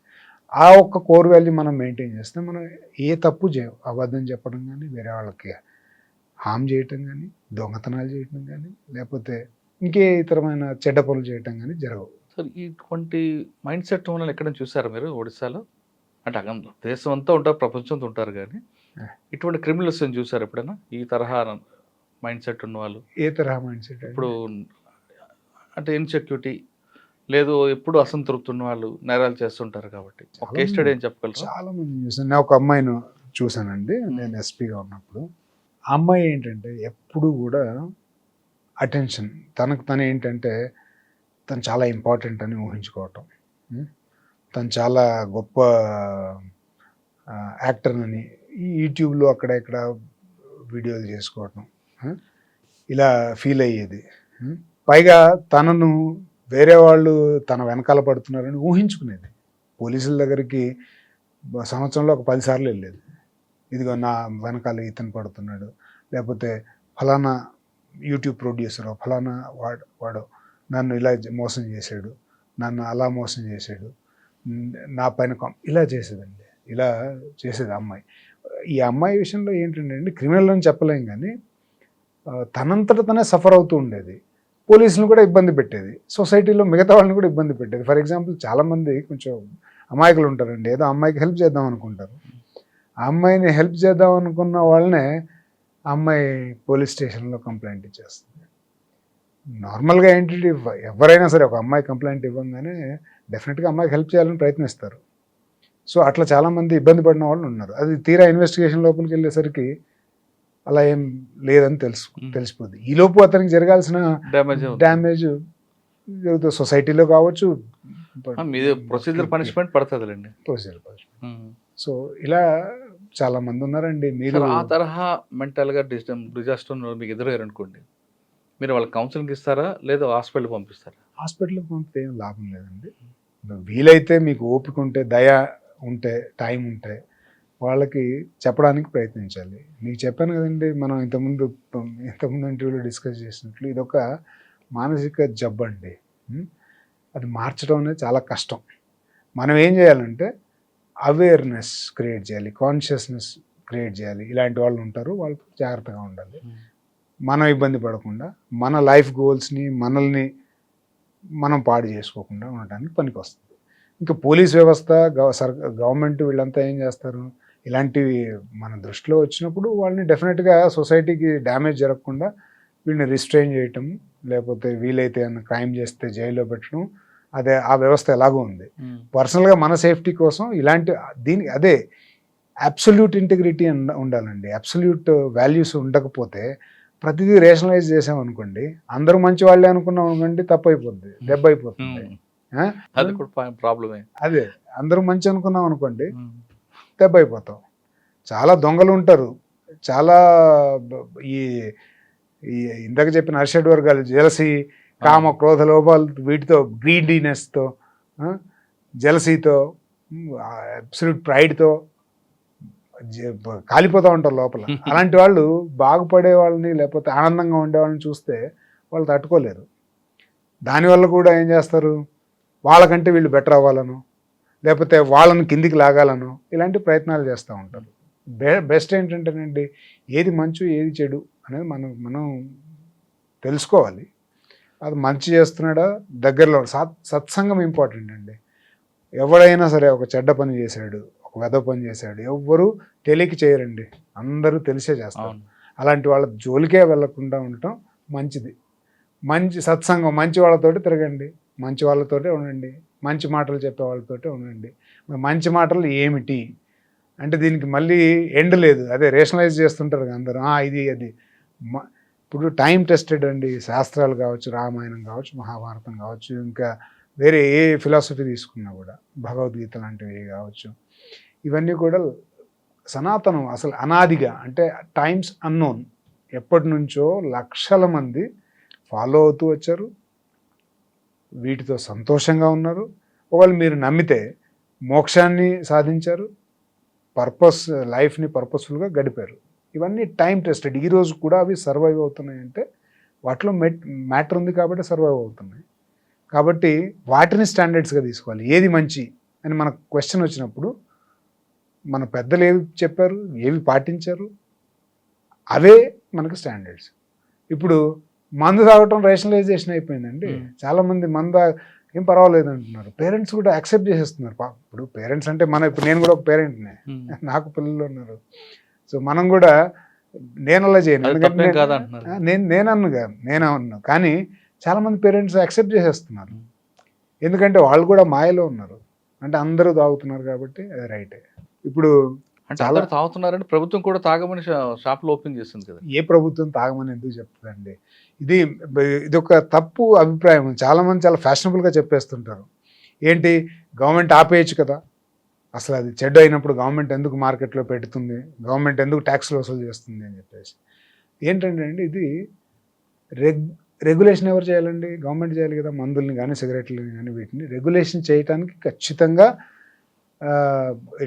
ఆ ఒక్క కోర్ వాల్యూ మనం మెయింటైన్ చేస్తే మనం ఏ తప్పు చేయం. అబద్ధం చెప్పడం కానీ, వేరే వాళ్ళకి హామ్ చేయటం కానీ, దొంగతనాలు చేయటం కానీ, లేకపోతే ఇంకే ఇతరమైన చెడ్డ పనులు చేయటం కానీ జరగవు. సార్ ఇటువంటి మైండ్ సెట్ వల్ల ఎక్కడ చూసారా మీరు ఒడిశాలో? అంటే దేశం అంతా ఉంటారు, ప్రపంచం అంతా ఉంటారు, కానీ ఇటువంటి క్రిమినల్స్ చూసారు ఎప్పుడైనా ఈ తరహా మైండ్ సెట్ ఉన్న వాళ్ళు? ఏ తరహా మైండ్ సెట్? ఇప్పుడు అంటే ఇన్సెక్యూరిటీ లేదు, ఎప్పుడు అసంతృప్తి ఉన్న వాళ్ళు నేరాలు చేస్తుంటారు కాబట్టి ఒక కేస్ స్టడీ ఏం చెప్పగలరు? చాలా మంది చూసాను. నేను ఒక అమ్మాయిని చూసానండి, నేను ఎస్పీగా ఉన్నప్పుడు. ఆ అమ్మాయి ఏంటంటే ఎప్పుడు కూడా అటెన్షన్, తనకు తను ఏంటంటే తను చాలా ఇంపార్టెంట్ అని ఊహించుకోవటం, తను చాలా గొప్ప యాక్టర్ అని ఈ యూట్యూబ్లో అక్కడ ఇక్కడ వీడియోలు చేసుకోవటం, ఇలా ఫీల్ అయ్యేది. పైగా తనను వేరే వాళ్ళు తన వెనకాల పడుతున్నారని ఊహించుకునేది. పోలీసుల దగ్గరికి సంవత్సరంలో ఒక 10 సార్లు వెళ్ళేది. ఇదిగో నా వెనకాల ఇతను పడుతున్నాడు, లేకపోతే ఫలానా యూట్యూబ్ ప్రొడ్యూసరు, ఫలానా వాడు నన్ను ఇలా మోసం చేశాడు, నన్ను అలా మోసం చేశాడు, నా పైన ఇలా చేసేదండి. ఇలా చేసేది అమ్మాయి. ఈ అమ్మాయి విషయంలో ఏంటంటే అండి, క్రిమినల్ అని చెప్పలేం కానీ తనంతట తనే సఫర్ అవుతూ ఉండేది. పోలీసులను కూడా ఇబ్బంది పెట్టేది, సొసైటీలో మిగతా వాళ్ళని కూడా ఇబ్బంది పెట్టేది. ఫర్ ఎగ్జాంపుల్ చాలామంది కొంచెం అమాయకులు ఉంటారండి, ఏదో అమ్మాయికి హెల్ప్ చేద్దాం అనుకుంటారు. ఆ అమ్మాయిని హెల్ప్ చేద్దాం అనుకున్న వాళ్ళనే అమ్మాయి పోలీస్ స్టేషన్లో కంప్లైంట్ ఇచ్చేస్తుంది. నార్మల్గా ఏంటంటే ఎవరైనా సరే ఒక అమ్మాయి కంప్లైంట్ ఇవ్వగానే డెఫినెట్గా అమ్మాయికి హెల్ప్ చేయాలని ప్రయత్నిస్తారు. సో అట్లా చాలామంది ఇబ్బంది పడిన వాళ్ళు ఉన్నారు. అది తీరా ఇన్వెస్టిగేషన్ లోపలికి వెళ్ళేసరికి అలా ఏం లేదని తెలిసిపోద్ది. ఈలోపు అతనికి జరగాల్సిన డ్యామేజ్ జరుగుతుంది, సొసైటీలో కావచ్చు, ప్రొసీజర్ పనిష్మెంట్ పడుతుందిలేండి, ప్రొసీజర్ పనిష్మెంట్. సో ఇలా చాలా మంది ఉన్నారండి. మీరు ఆ తరహా మెంటల్గా డిజాస్టర్ మీకు ఎదురయ్యారు అనుకోండి, మీరు వాళ్ళకి కౌన్సిలింగ్ ఇస్తారా లేదా హాస్పిటల్కి పంపిస్తారా? హాస్పిటల్కి పంపితే ఏం లాభం లేదండి. వీలైతే మీకు ఓపిక ఉంటే, దయ ఉంటే, టైం ఉంటే వాళ్ళకి చెప్పడానికి ప్రయత్నించాలి. మీకు చెప్పాను కదండి, మనం ఇంతకుముందు ఇంటర్వ్యూలో డిస్కస్ చేసినట్లు ఇదొక మానసిక జబ్బు అండి. అది మార్చడం అనేది చాలా కష్టం. మనం ఏం చేయాలంటే అవేర్నెస్ క్రియేట్ చేయాలి, కాన్షియస్నెస్ క్రియేట్ చేయాలి. ఇలాంటి వాళ్ళు ఉంటారు, వాళ్ళతో జాగ్రత్తగా ఉండాలి. మనం ఇబ్బంది పడకుండా మన లైఫ్ గోల్స్ని మనల్ని మనం పాడు చేసుకోకుండా ఉండడానికి పనికి వస్తుంది. ఇంకా పోలీస్ వ్యవస్థ, గవర్నమెంట్ వీళ్ళంతా ఏం చేస్తారు, ఇలాంటివి మన దృష్టిలో వచ్చినప్పుడు వాళ్ళని డెఫినెట్గా సొసైటీకి డ్యామేజ్ జరగకుండా వీళ్ళని రిస్ట్రైన్ చేయటం, లేకపోతే వీలైతే ఏమైనా క్రైమ్ చేస్తే జైల్లో పెట్టడం, అదే ఆ వ్యవస్థ ఎలాగో ఉంది. పర్సనల్గా మన సేఫ్టీ కోసం ఇలాంటి అదే అబ్సల్యూట్ ఇంటిగ్రిటీ ఉండాలండి. అబ్సల్యూట్ వాల్యూస్ ఉండకపోతే ప్రతిదీ రేషనలైజ్ చేసామనుకోండి, అందరూ మంచి వాళ్ళే అనుకున్నాం అనుకోండి, తప్పు అయిపోద్ది, దెబ్బ అయిపోతుంది. అదే అందరూ మంచి అనుకున్నాం అనుకోండి, దెబ్బ అయిపోతాం. చాలా దొంగలు ఉంటారు, చాలా ఈ ఇందాక చెప్పిన అరిషడ్ వర్గాలు, జెలసీ, కామ, క్రోధ, లోపాలు, వీటితో, గ్రీడీనెస్తో, జెలసీతో, అబ్సల్యూట్ ప్రైడ్తో కాలిపోతూ ఉంటారు లోపల. అలాంటి వాళ్ళు బాగుపడే వాళ్ళని లేకపోతే ఆనందంగా ఉండే వాళ్ళని చూస్తే వాళ్ళు తట్టుకోలేరు. దానివల్ల కూడా ఏం చేస్తారు, వాళ్ళకంటే వీళ్ళు బెటర్ అవ్వాలను లేకపోతే వాళ్ళని కిందికి లాగాలను ఇలాంటి ప్రయత్నాలు చేస్తూ ఉంటారు. బెస్ట్ ఏంటంటేనండి, ఏది మంచు ఏది చెడు అనేది మనం తెలుసుకోవాలి. అది మంచి చేస్తున్నాడా దగ్గరలో సత్సంగం ఇంపార్టెంట్ అండి. ఎవడైనా సరే ఒక చెడ్డ పని చేశాడు, ఒక వెధ పని చేశాడు, ఎవ్వరూ తెలియక చేయరండి, అందరూ తెలిసే చేస్తారు. అలాంటి వాళ్ళ జోలికే వెళ్లకుండా ఉండటం మంచిది. మంచి సత్సంగం, మంచి వాళ్ళతోటి తిరగండి, మంచి వాళ్ళతోటే ఉండండి, మంచి మాటలు చెప్పే వాళ్ళతోటే ఉండండి. మంచి మాటలు ఏమిటి అంటే దీనికి మళ్ళీ ఎండ్ లేదు, అదే రేషనలైజ్ చేస్తుంటారు అందరూ, ఇది అది. ఇప్పుడు టైం టెస్టెడ్ అండి. శాస్త్రాలు కావచ్చు, రామాయణం కావచ్చు, మహాభారతం కావచ్చు, ఇంకా వేరే ఏ ఫిలాసఫీ తీసుకున్నా కూడా, భగవద్గీత లాంటివి కావచ్చు, ఇవన్నీ కూడా సనాతనం, అసలు అనాదిగా, అంటే టైమ్స్ అన్నోన్, ఎప్పటి నుంచో లక్షల మంది ఫాలో అవుతూ వచ్చారు, వీటితో సంతోషంగా ఉన్నారు. ఒకవేళ మీరు నమ్మితే మోక్షాన్ని సాధించారు, లైఫ్ని పర్పస్ఫుల్గా గడిపారు. ఇవన్నీ టైం టెస్టెడ్. ఈరోజు కూడా అవి సర్వైవ్ అవుతున్నాయంటే వాటిలో మ్యాటర్ ఉంది కాబట్టి సర్వైవ్ అవుతున్నాయి. కాబట్టి వాటిని స్టాండర్డ్స్గా తీసుకోవాలి. ఏది మంచి అని మనకు క్వశ్చన్ వచ్చినప్పుడు మన పెద్దలు ఏవి చెప్పారు, ఏవి పాటించారు, అవే మనకు స్టాండర్డ్స్. ఇప్పుడు మందు తాగటం రేషనలైజేషన్ అయిపోయిందండి. చాలామంది ఏం పర్వాలేదు అంటున్నారు. పేరెంట్స్ కూడా యాక్సెప్ట్ చేసేస్తున్నారు. ఇప్పుడు పేరెంట్స్ అంటే ఇప్పుడు నేను కూడా ఒక పేరెంట్నే, నాకు పిల్లలు ఉన్నారు. సో మనం కూడా నేను అలా చేయను, ఎందుకంటే నేను అన్నా. కానీ చాలామంది పేరెంట్స్ యాక్సెప్ట్ చేసేస్తున్నారు, ఎందుకంటే వాళ్ళు కూడా మాయలో ఉన్నారు. అంటే అందరూ తాగుతున్నారు కాబట్టి అది రైటే. ఇప్పుడు చాలా తాగుతున్నారంటే ప్రభుత్వం కూడా తాగమని షాపులు ఓపెన్ చేస్తుంది కదా. ఏ ప్రభుత్వం తాగమని ఎందుకు చెప్తుందండి? ఇది ఒక తప్పు అభిప్రాయం. చాలామంది చాలా ఫ్యాషనబుల్గా చెప్పేస్తుంటారు. ఏంటి, గవర్నమెంట్ ఆపేయచ్చు కదా, అసలు అది చెడ్డ అయినప్పుడు గవర్నమెంట్ ఎందుకు మార్కెట్లో పెడుతుంది, గవర్నమెంట్ ఎందుకు ట్యాక్స్లు వసూలు చేస్తుంది అని చెప్పేసి. ఏంటంటే అండి, ఇది రెగ్యులేషన్ ఎవరు చేయాలండి? గవర్నమెంట్ చేయాలి కదా. మందుల్ని కానీ సిగరెట్లని కానీ వీటిని రెగ్యులేషన్ చేయడానికి ఖచ్చితంగా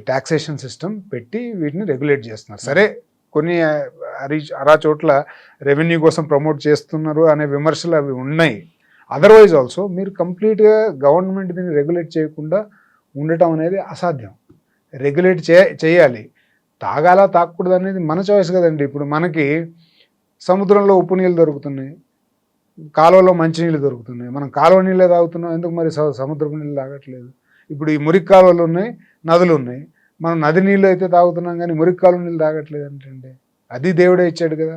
ట్యాక్సేషన్ సిస్టమ్ పెట్టి వీటిని రెగ్యులేట్ చేస్తున్నారు. సరే, కొన్ని అరా చోట్ల రెవెన్యూ కోసం ప్రమోట్ చేస్తున్నారు అనే విమర్శలు అవి ఉన్నాయి. అదర్వైజ్ ఆల్సో మీరు కంప్లీట్గా గవర్నమెంట్ దీన్ని రెగ్యులేట్ చేయకుండా ఉండటం అనేది అసాధ్యం. రెగ్యులేట్ చేయాలి. తాగాలా తాగకూడదు అనేది మన చాయిస్ కదండి. ఇప్పుడు మనకి సముద్రంలో ఉప్పు నీళ్ళు దొరుకుతున్నాయి, కాలువలో మంచినీళ్ళు దొరుకుతున్నాయి. మనం కాలువ నీళ్ళే తాగుతున్నాం, ఎందుకు మరి సముద్రపు నీళ్ళు తాగట్లేదు? ఇప్పుడు ఈ మురికి కాలువలు ఉన్నాయి, నదులు ఉన్నాయి, మనం నది నీళ్ళు అయితే తాగుతున్నాం కానీ మురికి కాలువ నీళ్ళు తాగట్లేదు అంటే అది దేవుడే ఇచ్చాడు కదా,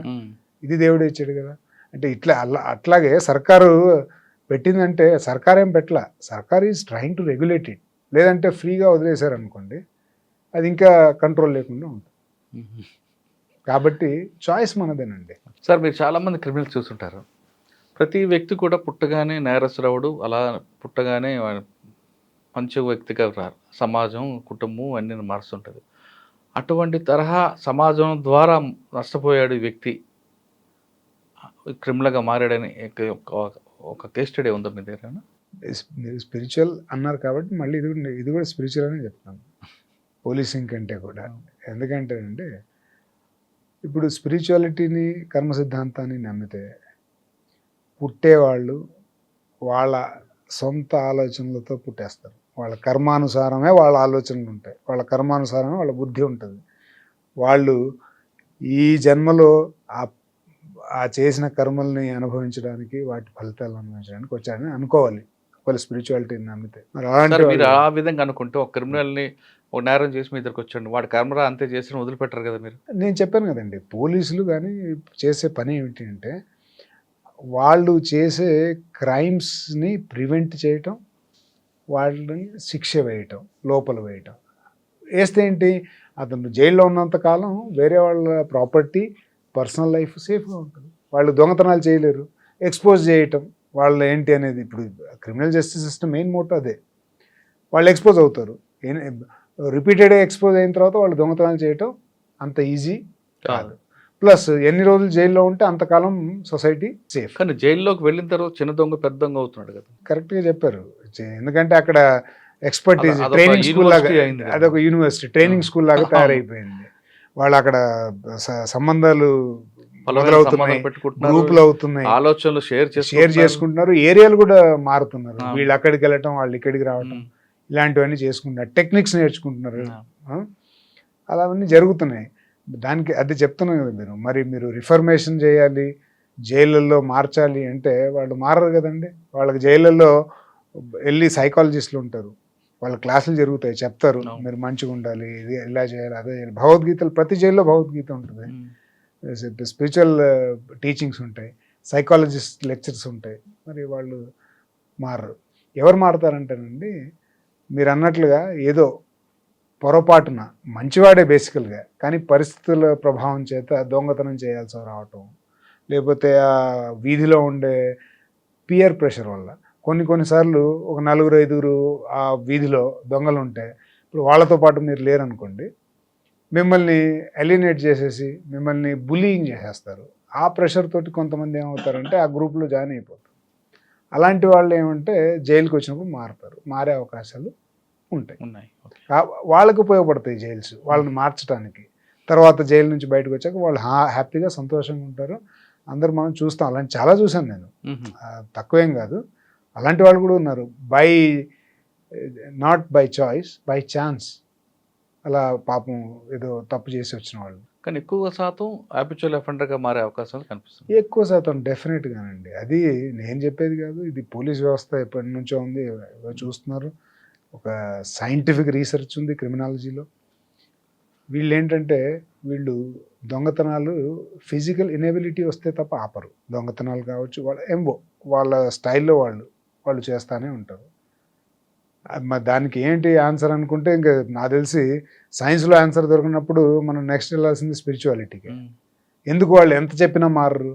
ఇది దేవుడే ఇచ్చాడు కదా. అంటే అట్లాగే సర్కారు పెట్టిందంటే సర్కార్ ఏం పెట్టలా, సర్కార్ is trying to regulate it. లేదంటే ఫ్రీగా వదిలేశారనుకోండి అది ఇంకా కంట్రోల్ లేకుండా ఉంటుంది. కాబట్టి చాయిస్ మనదేనండి. సార్, మీరు చాలామంది క్రిమినల్స్ చూస్తుంటారు. ప్రతి వ్యక్తి కూడా పుట్టగానే నేరస్తుడవడు, అలా పుట్టగానే మంచి వ్యక్తిగా రారు. సమాజం, కుటుంబం అన్నీ మారుస్తుంటుంది. అటువంటి తరహా సమాజం ద్వారా నష్టపోయాడు ఈ వ్యక్తి, క్రిమినల్గా మారాడని ఒక కేస్ స్టడీ ఉందా మీ దగ్గర? మీరు స్పిరిచువల్ అన్నారు కాబట్టి మళ్ళీ ఇది కూడా స్పిరిచువల్ అని చెప్తాను, పోలీసింగ్ కంటే కూడా. ఎందుకంటే అంటే ఇప్పుడు స్పిరిచువాలిటీని, కర్మ సిద్ధాంతాన్ని నమ్మితే పుట్టేవాళ్ళు వాళ్ళ సొంత ఆలోచనలతో పుట్టేస్తారు. వాళ్ళ కర్మానుసారమే వాళ్ళ ఆలోచనలు ఉంటాయి, వాళ్ళ కర్మానుసారమే వాళ్ళ బుద్ధి ఉంటుంది. వాళ్ళు ఈ జన్మలో ఆ చేసిన కర్మల్ని అనుభవించడానికి, వాటి ఫలితాలు అనుభవించడానికి వచ్చారని అనుకోవాలి ఒకవేళ స్పిరిచువాలిటీని నమ్మితే. మీరు ఆ విధంగా అనుకుంటే ఒక క్రిమినల్ని ఒక నేరం చేసి మీ దగ్గరకు వచ్చాడు, వాడి కర్మరా అంతే చేసి వదిలిపెట్టారు కదా మీరు. నేను చెప్పాను కదండి, పోలీసులు కానీ చేసే పని ఏమిటి అంటే వాళ్ళు చేసే క్రైమ్స్ని ప్రివెంట్ చేయటం, వాళ్ళని శిక్ష వేయటం, లోపల వేయటం. వేస్తే ఏంటి, అతను జైల్లో ఉన్నంతకాలం వేరే వాళ్ళ ప్రాపర్టీ, పర్సనల్ లైఫ్ సేఫ్గా ఉంటుంది. వాళ్ళు దొంగతనాలు చేయలేరు. ఎక్స్పోజ్ చేయటం వాళ్ళు ఏంటి అనేది, ఇప్పుడు criminal justice system main motto అదే. వాళ్ళు ఎక్స్పోజ్ అవుతారు. రిపీటెడ్గా ఎక్స్పోజ్ అయిన తర్వాత వాళ్ళు దొంగతనాలు చేయటం అంత ఈజీ కాదు. ప్లస్ ఎన్ని రోజులు జైల్లో ఉంటే అంతకాలం సొసైటీ సేఫ్. కానీ జైల్లోకి వెళ్ళిన తర్వాత చిన్న దొంగ పెద్ద దొంగ అవుతున్నాడు కదా. కరెక్ట్గా చెప్పారు. ఎందుకంటే అక్కడ ఎక్స్పర్టీజ్, ట్రైనింగ్ స్కూల్ లాగా, అదొక యూనివర్సిటీ ట్రైనింగ్ స్కూల్ లాగా తయారైపోయింది. వాళ్ళు అక్కడ సంబంధాలు పొలమైన మొదలవుతున్నాయి, సంబంధాలు పెట్టుకుంటున్నారు, గ్రూపులు అవుతున్నాయి, ఆలోచనలు షేర్ షేర్ చేసుకుంటున్నారు, ఏరియాలు కూడా మారుతున్నారు, ఆ. వీళ్ళు అక్కడికి వెళ్ళటం వాళ్ళు ఇక్కడికి రావటం, ఇలాంటివన్నీ చేసుకుంటున్నారు, టెక్నిక్స్ నేర్చుకుంటున్నారు, అలావన్నీ జరుగుతున్నాయి. దానికి అది చెప్తున్నాను కదా మీరు. మీరు రిఫర్మేషన్ చేయాలి, జైళ్ళల్లో మార్చాలి అంటే వాళ్ళు మారరు కదండి. వాళ్ళకి జైళ్ళల్లో వెళ్ళి సైకాలజిస్టులు ఉంటారు, వాళ్ళ క్లాసులు జరుగుతాయి, చెప్తారు మీరు మంచిగా ఉండాలి, ఇది ఇలా చేయాలి, అదే చేయాలి. భగవద్గీతలు ప్రతి జైల్లో భగవద్గీత ఉంటుంది, స్పిరిచువల్ టీచింగ్స్ ఉంటాయి, సైకాలజిస్ట్ లెక్చర్స్ ఉంటాయి. మరి వాళ్ళు మారరు. ఎవరు మారతారంటేనండి, మీరు అన్నట్లుగా ఏదో పొరపాటున మంచివాడే బేసికల్గా, కానీ పరిస్థితుల ప్రభావం చేత దొంగతనం చేయాల్సి రావటం, లేకపోతే ఆ వీధిలో ఉండే పియర్ ప్రెషర్ వల్ల కొన్నిసార్లు ఒక 4-5 ఆ వీధిలో దొంగలు ఉంటే, ఇప్పుడు వాళ్ళతో పాటు మీరు లేరనుకోండి, మిమ్మల్ని ఎలినేట్ చేసేసి మిమ్మల్ని బులీయింగ్ చేసేస్తారు. ఆ ప్రెషర్ తోటి కొంతమంది ఏమవుతారంటే ఆ గ్రూప్లో జాయిన్ అయిపోతారు. అలాంటి వాళ్ళు ఏమంటే జైలుకి వచ్చినప్పుడు మారుతారు, మారే అవకాశాలు ఉంటాయి. వాళ్ళకు ఉపయోగపడతాయి జైల్స్, వాళ్ళని మార్చడానికి. తర్వాత జైలు నుంచి బయటకు వచ్చాక వాళ్ళు హ్యాపీగా సంతోషంగా ఉంటారు. అందరు మనం చూస్తాం, అలాంటి చాలా చూసాను నేను, తక్కువేం కాదు. అలాంటి వాళ్ళు కూడా ఉన్నారు, not by choice, by chance అలా పాపం ఏదో తప్పు చేసి వచ్చిన వాళ్ళు. కానీ ఎక్కువ శాతం హ్యాబిచువల్ అఫెండర్గా మారే అవకాశాలు కనిపిస్తుంది. ఎక్కువ శాతం డెఫినెట్గానండి. అది నేను చెప్పేది కాదు, ఇది పోలీస్ వ్యవస్థ ఎప్పటి నుంచో ఉంది, చూస్తున్నారు. ఒక సైంటిఫిక్ రీసెర్చ్ ఉంది క్రిమినాలజీలో. వీళ్ళు ఏంటంటే వీళ్ళు దొంగతనాలు ఫిజికల్ ఇనేబిలిటీ వస్తే తప్ప ఆపరు. దొంగతనాలు కావచ్చు, వాళ్ళ స్టైల్లో వాళ్ళు చేస్తూనే ఉంటారు. మరి దానికి ఏంటి ఆన్సర్ అనుకుంటే, ఇంకా నాకు తెలిసి సైన్స్లో ఆన్సర్ దొరికినప్పుడు మనం నెక్స్ట్ వెళ్ళాల్సింది స్పిరిచువాలిటీకి. ఎందుకు వాళ్ళు ఎంత చెప్పినా మారరు,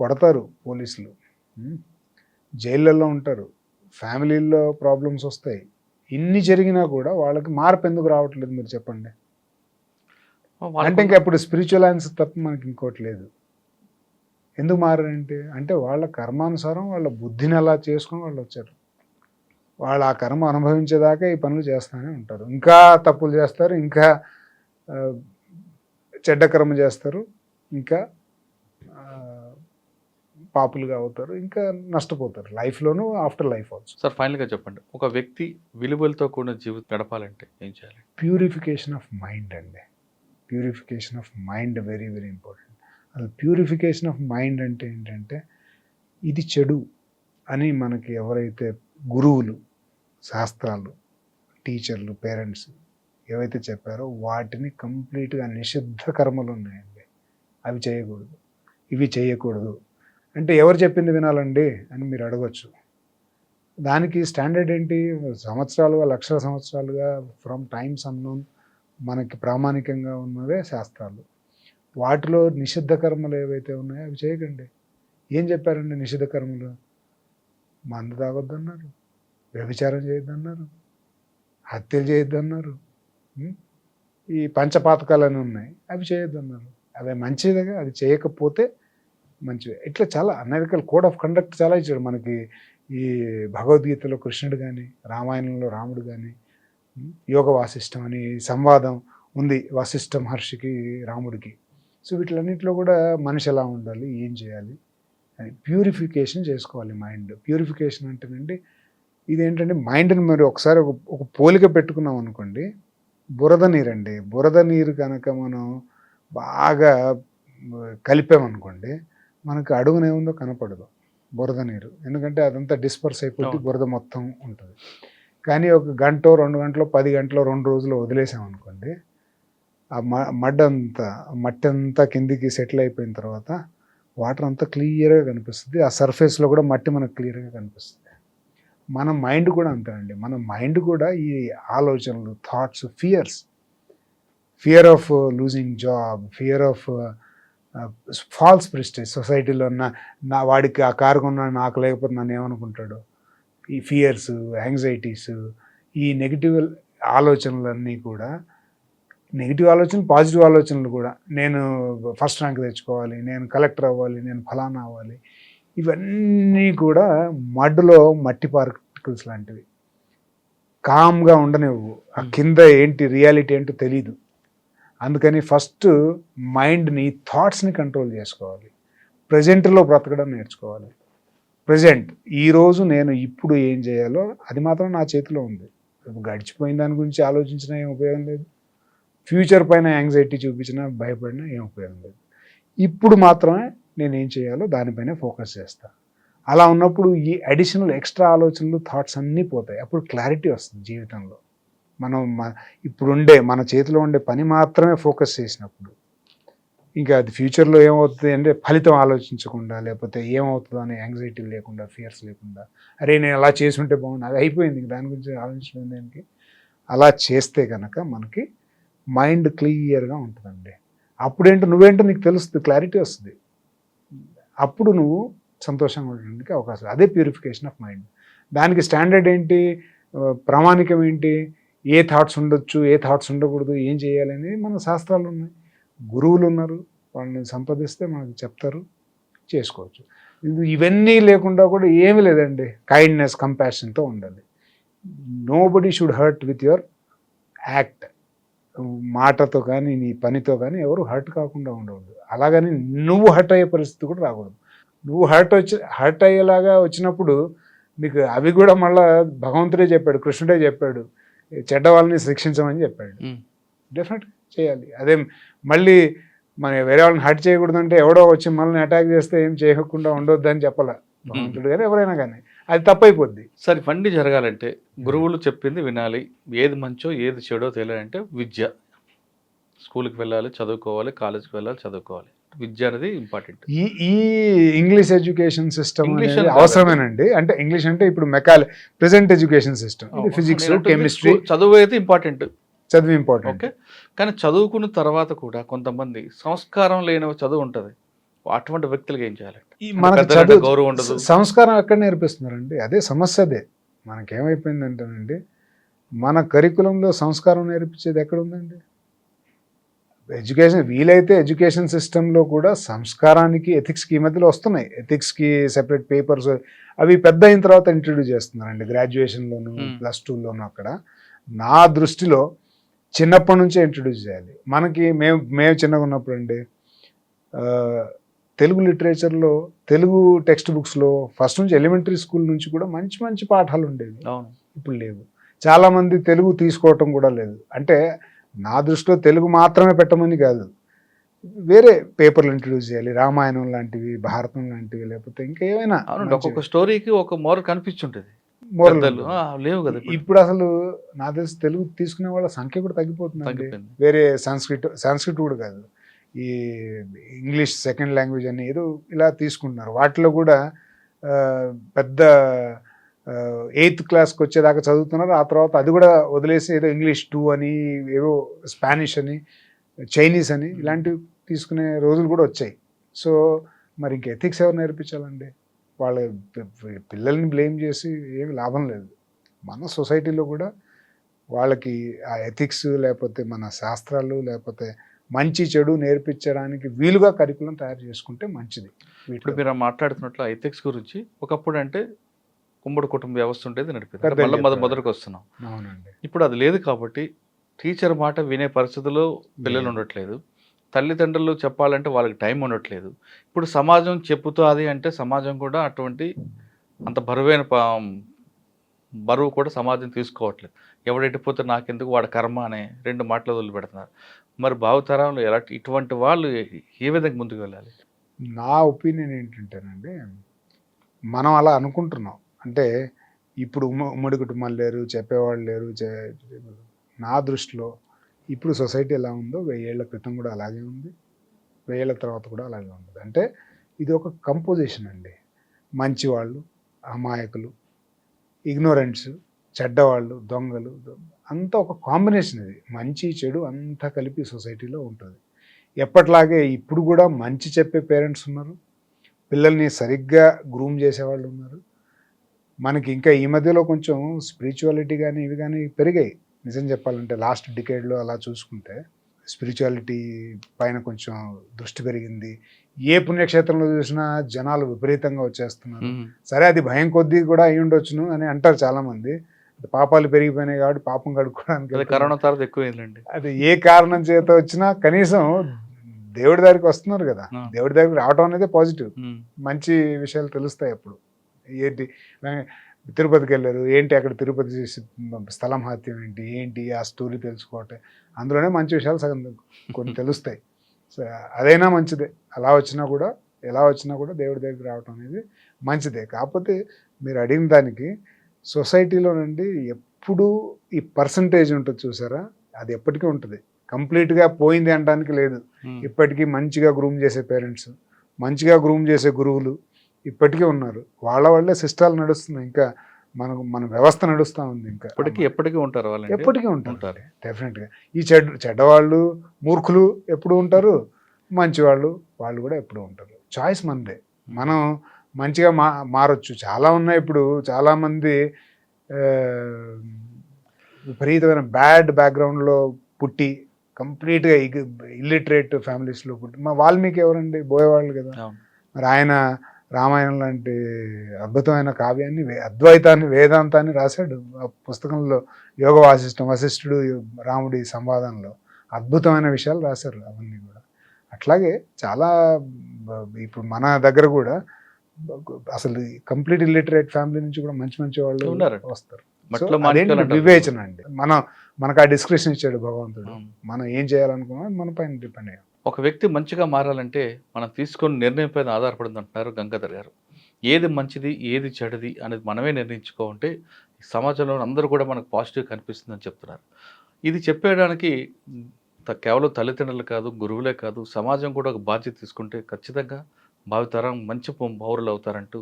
కొడతారు పోలీసులు, జైళ్ళల్లో ఉంటారు, ఫ్యామిలీల్లో ప్రాబ్లమ్స్ వస్తాయి. ఇన్ని జరిగినా కూడా వాళ్ళకి మార్పు ఎందుకు రావట్లేదు మీరు చెప్పండి? అంటే ఇంకా ఇప్పుడు స్పిరిచువల్ ఆన్సర్ తప్ప మనకి ఇంకోటి లేదు. ఎందుకు మారంటే అంటే వాళ్ళ కర్మానుసారం వాళ్ళ బుద్ధిని అలా చేసుకుని వాళ్ళు వచ్చారు. వాళ్ళు ఆ కర్మ అనుభవించేదాకా ఈ పనులు చేస్తూనే ఉంటారు, ఇంకా తప్పులు చేస్తారు, ఇంకా చెడ్డ కర్మ చేస్తారు, ఇంకా పాపులుగా అవుతారు, ఇంకా నష్టపోతారు లైఫ్లోనూ, ఆఫ్టర్ లైఫ్ ఆల్సో. సార్ ఫైనల్గా చెప్పండి, ఒక వ్యక్తి విలువలతో కూడిన జీవితం గడపాలంటే ఏం చేయాలి? ప్యూరిఫికేషన్ ఆఫ్ మైండ్ అండి. Purification of mind very very important. అసలు ప్యూరిఫికేషన్ ఆఫ్ మైండ్ అంటే ఏంటంటే, ఇది చెడు అని మనకి ఎవరైతే గురువులు, శాస్త్రాలు, టీచర్లు, పేరెంట్స్ ఏవైతే చెప్పారో వాటిని కంప్లీట్గా నిషిద్ధ కర్మలు ఉన్నాయండి, అవి చేయకూడదు, ఇవి చేయకూడదు అంటే ఎవరు చెప్పింది వినాలండి అని మీరు అడగచ్చు. దానికి స్టాండర్డ్ ఏంటి? సంవత్సరాలుగా, లక్షల సంవత్సరాలుగా, ఫ్రమ్ టైమ్స్ అన్నోన్ మనకి ప్రామాణికంగా ఉన్నవే శాస్త్రాలు. వాటిలో నిషిద్ధ కర్మలు ఏవైతే ఉన్నాయో అవి చేయకండి. ఏం చెప్పారండి నిషిద్ధ కర్మలు? మందు తాగొద్దన్నారు, వ్యభిచారం చేయొద్దన్నారు, హత్యలు చేయొద్దన్నారు, ఈ పంచపాతకాలని ఉన్నాయి అవి చేయొద్దన్నారు. అవి మంచిదిగా, అది చేయకపోతే మంచివి. ఇట్లా చాలా అనలిటికల్ కోడ్ ఆఫ్ కండక్ట్ చాలా ఇచ్చాడు మనకి. ఈ భగవద్గీతలో కృష్ణుడు కానీ, రామాయణంలో రాముడు కానీ, యోగ వాసిష్టం అని సంవాదం ఉంది వశిష్ఠ మహర్షికి రాముడికి. సో వీటిలన్నింటిలో కూడా మనిషి ఎలా ఉండాలి, ఏం చేయాలి అని ప్యూరిఫికేషన్ చేసుకోవాలి మైండ్. ప్యూరిఫికేషన్ అంటేనండి ఇదేంటంటే, మైండ్ని మీరు ఒకసారి ఒక పోలిక పెట్టుకున్నాం అనుకోండి, బురద నీరు అండి. బురద నీరు కనుక మనం బాగా కలిపామనుకోండి, మనకు అడుగునేముందో కనపడదు బురద నీరు, ఎందుకంటే అదంతా డిస్పర్స్ అయిపోతే బురద మొత్తం ఉంటుంది. కానీ ఒక గంట, 2 గంటలు, 10 గంటలు, 2 రోజులు వదిలేసామనుకోండి, ఆ మట్టి అంతా కిందికి సెటిల్ అయిపోయిన తర్వాత వాటర్ అంతా క్లియర్గా కనిపిస్తుంది. ఆ సర్ఫేస్లో కూడా మట్టి మనకు క్లియర్గా కనిపిస్తుంది. మన మైండ్ కూడా అంతేనండి. మన మైండ్ కూడా ఈ ఆలోచనలు, thoughts, fear of losing job, fear of false prestige, సొసైటీలో నా వాడికి ఆ కారు కొన్నాడు, నాకు లేకపోతే నన్ను ఏమనుకుంటాడు, ఈ ఫియర్స్, యాంగ్జైటీస్, ఈ నెగిటివ్ ఆలోచనలన్నీ కూడా, నెగిటివ్ ఆలోచనలు, పాజిటివ్ ఆలోచనలు కూడా, నేను ఫస్ట్ ర్యాంక్ తెచ్చుకోవాలి, నేను కలెక్టర్ అవ్వాలి, నేను ఫలానా అవ్వాలి, ఇవన్నీ కూడా మడ్డులో మట్టి పార్టికల్స్ లాంటివి. కామ్గా ఉండనివ్వు, ఆ కింద ఏంటి రియాలిటీ ఏంటో తెలీదు. అందుకని ఫస్ట్ మైండ్ని, థాట్స్ని కంట్రోల్ చేసుకోవాలి. ప్రజెంట్లో బ్రతకడం నేర్చుకోవాలి. ప్రజెంట్ ఈరోజు నేను ఇప్పుడు ఏం చేయాలో అది మాత్రం నా చేతిలో ఉంది. గడిచిపోయిన దాని గురించి ఆలోచించినా ఏం ఉపయోగం లేదు. ఫ్యూచర్ పైన యాంగ్జైటీ చూపించినా, భయపడినా ఏం ఉపయోగం లేదు. ఇప్పుడు మాత్రమే నేను ఏం చేయాలో దానిపైనే ఫోకస్ చేస్తాను. అలా ఉన్నప్పుడు ఈ అడిషనల్ ఎక్స్ట్రా ఆలోచనలు, థాట్స్ అన్నీ పోతాయి. అప్పుడు క్లారిటీ వస్తుంది జీవితంలో. మనం ఇప్పుడుండే మన చేతిలో ఉండే పని మాత్రమే ఫోకస్ చేసినప్పుడు ఇంకా అది ఫ్యూచర్లో ఏమవుతుంది అంటే ఫలితం ఆలోచించకుండా, లేకపోతే ఏమవుతుందో అనే యాంగ్జైటీ లేకుండా, ఫియర్స్ లేకుండా, అరే నేను అలా చేసుంటే బాగుంది, అది అయిపోయింది, దాని గురించి ఆలోచించడం దానికి. అలా చేస్తే కనుక మనకి మైండ్ క్లియర్గా ఉంటుందండి. అప్పుడేంటో నువ్వేంటో నీకు తెలుస్తుంది, క్లారిటీ వస్తుంది. అప్పుడు నువ్వు సంతోషంగా ఉండడానికి అవకాశం. అదే ప్యూరిఫికేషన్ ఆఫ్ మైండ్. దానికి స్టాండర్డ్ ఏంటి, ప్రామాణికం ఏంటి, ఏ థాట్స్ ఉండొచ్చు, ఏ థాట్స్ ఉండకూడదు, ఏం చేయాలనేది మన శాస్త్రాలు ఉన్నాయి. గురువులు ఉన్నారు, వాళ్ళని సంప్రదిస్తే మనకు చెప్తారు, చేసుకోవచ్చు. ఇవన్నీ లేకుండా కూడా ఏమీ లేదండి. కైండ్నెస్, కంపాషన్తో ఉండాలి. Nobody should hurt with your act. మాటతో కానీ నీ పనితో కానీ ఎవరు హర్ట్ కాకుండా ఉండకూడదు. అలాగని నువ్వు హర్ట్ అయ్యే పరిస్థితి కూడా రాకూడదు. నువ్వు హర్ట్ అయ్యేలాగా వచ్చినప్పుడు మీకు అవి కూడా మళ్ళీ భగవంతుడే చెప్పాడు, కృష్ణుడే చెప్పాడు, చెడ్డ వాళ్ళని శిక్షించమని చెప్పాడు. డెఫినెట్గా చేయాలి. అదే మళ్ళీ మన వేరే వాళ్ళని హర్ట్ చేయకూడదంటే ఎవడో వచ్చి మనల్ని అటాక్ చేస్తే ఏం చేయకుండా ఉండొద్దు అని చెప్పాల భగవంతుడు కానీ ఎవరైనా కానీ. అది తప్పైపోద్ది. సరే, ఇవన్నీ జరగాలంటే గురువులు చెప్పింది వినాలి. ఏది మంచో ఏది చెడో తెలియాలంటే విద్య. స్కూల్కి వెళ్ళాలి, చదువుకోవాలి, కాలేజ్కి వెళ్ళాలి, చదువుకోవాలి. విద్య అనేది ఇంపార్టెంట్. ఈ ఇంగ్లీష్ ఎడ్యుకేషన్ సిస్టమ్ అవసరమేనండి. అంటే ఇంగ్లీష్ అంటే ఇప్పుడు present education system, physics, chemistry, చదువు అయితే ఇంపార్టెంట్. చదువు ఇంపార్టెంట్. ఓకే, కానీ చదువుకున్న తర్వాత కూడా కొంతమంది సంస్కారం లేని చదువు ఉంటుంది. అటువంటి వ్యక్తులకు ఏం చేయాలంటే మనకు చదువు గౌరవం ఉండదు. సంస్కారం ఎక్కడ నేర్పిస్తున్నారండి? అదే సమస్య. అదే మనకేమైపోయిందంటేనండి, మన కరికులంలో సంస్కారం నేర్పించేది ఎక్కడ ఉందండి? ఎడ్యుకేషన్ వీలైతే ఎడ్యుకేషన్ సిస్టంలో కూడా సంస్కారానికి, ఎథిక్స్కి ఈ మధ్యలో వస్తున్నాయి. ఎథిక్స్కి సెపరేట్ పేపర్స్ అవి పెద్ద అయిన తర్వాత ఇంట్రడ్యూస్ చేస్తున్నారండి, గ్రాడ్యుయేషన్లోను, +2లోను. అక్కడ నా దృష్టిలో చిన్నప్పటి నుంచే ఇంట్రడ్యూస్ చేయాలి. మనకి మేము చిన్నగా ఉన్నప్పుడు అండి, తెలుగు లిటరేచర్లో, తెలుగు టెక్స్ట్ బుక్స్లో ఫస్ట్ నుంచి ఎలిమెంటరీ స్కూల్ నుంచి కూడా మంచి మంచి పాఠాలు ఉండేవి. ఇప్పుడు లేవు. చాలామంది తెలుగు తీసుకోవటం కూడా లేదు. అంటే నా దృష్టిలో తెలుగు మాత్రమే పెట్టమని కాదు, వేరే పేపర్లు ఇంట్రడ్యూస్ చేయాలి. రామాయణం లాంటివి, భారతం లాంటివి, లేకపోతే ఇంకా ఏమైనా. ఒక్కొక్క స్టోరీకి ఒక మోరల్ కనిపించుంటుంది. లేవు కదా ఇప్పుడు. అసలు నా తెలిసి తెలుగు తీసుకునే వాళ్ళ సంఖ్య కూడా తగ్గిపోతుంది. వేరే సంస్కృట్ కూడా కాదు, ఈ ఇంగ్లీష్ సెకండ్ లాంగ్వేజ్ అని ఏదో ఇలా తీసుకుంటున్నారు. వాటిలో కూడా పెద్ద 8th క్లాస్కి వచ్చేదాకా చదువుతున్నారు. ఆ తర్వాత అది కూడా వదిలేసి ఏదో ఇంగ్లీష్ 2 అని, ఏవో స్పానిష్ అని, చైనీస్ అని ఇలాంటివి తీసుకునే రోజులు కూడా వచ్చాయి. సో మరి ఇంక ఎథిక్స్ ఎవరు నేర్పించాలండి? వాళ్ళ పిల్లల్ని బ్లేమ్ చేసి ఏమి లాభం లేదు. మన సొసైటీలో కూడా వాళ్ళకి ఆ ఎథిక్స్, లేకపోతే మన శాస్త్రాలు, లేకపోతే మంచి చెడు నేర్పించడానికి వీలుగా కరికులం తయారు చేసుకుంటే మంచిది. ఇప్పుడు మీరు మాట్లాడుతున్నట్లు ఎథిక్స్ గురించి, ఒకప్పుడు అంటే ఉమ్మడి కుటుంబ వ్యవస్థ ఉండేది, నడిపేది. మళ్ళీ మొదటికి వస్తున్నాం. అవునండి. ఇప్పుడు అది లేదు కాబట్టి టీచర్ మాట వినే పరిస్థితుల్లో పిల్లలు ఉండట్లేదు. తల్లిదండ్రులు చెప్పాలంటే వాళ్ళకి టైం ఉండట్లేదు. ఇప్పుడు సమాజం చెప్పుతుంది అంటే సమాజం కూడా అటువంటి అంత బరువు కూడా సమాజం తీసుకోవట్లేదు. ఎవడెట్టిపోతే నాకెందుకు, వాడి కర్మ అనే 2 మాటలు వదిలిపెడుతున్నారు. మరి భావితరంలో ఇటువంటి వాళ్ళు ఏ విధంగా ముందుకు వెళ్ళాలి? నా ఒపీనియన్ ఏంటంటేనండి, మనం అలా అనుకుంటున్నాం. అంటే ఇప్పుడు ఉమ్మడి కుటుంబాలు లేరు, చెప్పేవాళ్ళు లేరు. నా దృష్టిలో ఇప్పుడు సొసైటీ ఎలా ఉందో 1000 ఏళ్ల క్రితం కూడా అలాగే ఉంది, 1000 ఏళ్ల తర్వాత కూడా అలాగే ఉంటుంది. అంటే ఇది ఒక కంపోజిషన్ అండి. మంచివాళ్ళు, అమాయకులు, ఇగ్నోరెంట్స్, చెడ్డవాళ్ళు, దొంగలు, అంతా ఒక కాంబినేషన్. ఇది మంచి చెడు అంతా కలిపి సొసైటీలో ఉంటుంది. ఎప్పట్లాగే ఇప్పుడు కూడా మంచి చెప్పే పేరెంట్స్ ఉన్నారు, పిల్లల్ని సరిగ్గా గ్రూమ్ చేసేవాళ్ళు ఉన్నారు. మనకి ఇంకా ఈ మధ్యలో కొంచెం స్పిరిచువాలిటీ కానీ ఇవి కానీ పెరిగాయి. నిజం చెప్పాలంటే లాస్ట్ డికేడ్లో అలా చూసుకుంటే స్పిరిచువాలిటీ పైన కొంచెం దృష్టి పెరిగింది. ఏ పుణ్యక్షేత్రంలో చూసినా జనాలు విపరీతంగా వచ్చేస్తున్నారు. సరే, అది భయం కొద్దీ కూడా అయి ఉండొచ్చును అని అంటారు చాలామంది. పాపాలు పెరిగిపోయినాయి కాబట్టి పాపం కడుక్కోవడానికి అదే వెళ్తున్నారు. కరోనా తర్వాత ఎక్కువైందండి. అది ఏ కారణం చేత వచ్చినా కనీసం దేవుడి దగ్గరికి వస్తున్నారు కదా, ఆ. దేవుడి దగ్గరికి రావడం అనేది పాజిటివ్. ఉమ్, మంచి విషయాలు తెలుస్తాయి అప్పుడు. ఏంటి తిరుపతికి వెళ్ళారు, ఏంటి అక్కడ తిరుపతి స్థలం మహత్యం ఏంటి ఏంటి ఆ స్టోరీ తెలుసుకోవటం, అందులోనే మంచి విషయాలు సగం కొన్ని తెలుస్తాయి. సో అదైనా మంచిదే, అలా వచ్చినా కూడా ఎలా వచ్చినా కూడా దేవుడి దగ్గరికి రావటం అనేది మంచిదే. కాకపోతే మీరు అడిగిన దానికి సొసైటీలో నుండి ఎప్పుడు ఈ పర్సంటేజ్ ఉంటుంది చూసారా, అది ఎప్పటికీ ఉంటుంది, కంప్లీట్గా పోయింది అనడానికి లేదు. ఉమ్. ఇప్పటికీ మంచిగా గ్రూమ్ చేసే పేరెంట్స్, మంచిగా గ్రూమ్ చేసే గురువులు ఇప్పటికీ ఉన్నారు. వాళ్ళ వల్లే సిస్టాలు నడుస్తున్నాయి, ఇంకా మన వ్యవస్థ నడుస్తూ ఉంది. ఇంకా ఎప్పటికీ ఉంటారు వాళ్ళండి. ఎప్పటికీ ఉంటారు డెఫినెట్గా. ఈ చెడ్డవాళ్ళు మూర్ఖులు ఎప్పుడు ఉంటారు, మంచివాళ్ళు వాళ్ళు కూడా ఎప్పుడు ఉంటారు. చాయిస్ మనదే, మనం మంచిగా మారొచ్చు. చాలా ఉన్నాయి ఇప్పుడు. చాలామంది విపరీతమైన బ్యాడ్ బ్యాక్గ్రౌండ్లో పుట్టి కంప్లీట్గా ఇల్లిటరేట్ ఫ్యామిలీస్లో పుట్టి, మా వాల్మీకి ఎవరండి, బోయేవాళ్ళు కదా. అవును. మరి ఆయన రామాయణం లాంటి అద్భుతమైన కావ్యాన్ని అద్వైతాన్ని వేదాంతాన్ని రాశాడు ఆ పుస్తకంలో. యోగ వాసిష్టం, వశిష్ఠుడు రాముడి సంవాదంలో అద్భుతమైన విషయాలు రాశారు అవన్నీ కూడా. అట్లాగే చాలా ఇప్పుడు మన దగ్గర కూడా అసలు కంప్లీట్ ఇల్లిటరేట్ ఫ్యామిలీ నుంచి కూడా మంచి మంచి వాళ్ళు ఉన్నారండి. వస్తారు. మట్లో So, అదేంటి మాణిక్యాలు అంటారు. వివేచన అండి. మనకు ఆ డిస్క్రిప్షన్ ఇచ్చాడు భగవంతుడు, అవును. మనం ఏం చేయాలనుకున్నా మన పైన డిపెండ్ అయ్యాం. ఒక వ్యక్తి మంచిగా మారాలంటే మనం తీసుకున్న నిర్ణయం పైన ఆధారపడింది అంటున్నారు గంగాధర్ గారు. ఏది మంచిది ఏది చెడుది అనేది మనమే నిర్ణయించుకోమంటే సమాజంలో అందరూ కూడా మనకు పాజిటివ్ కనిపిస్తుందని చెప్తున్నారు. ఇది చెప్పేయడానికి కేవలం తల్లిదండ్రులు కాదు, గురువులే కాదు, సమాజం కూడా ఒక బాధ్యత తీసుకుంటే ఖచ్చితంగా భావితరం మంచి పౌరులు అవుతారంటూ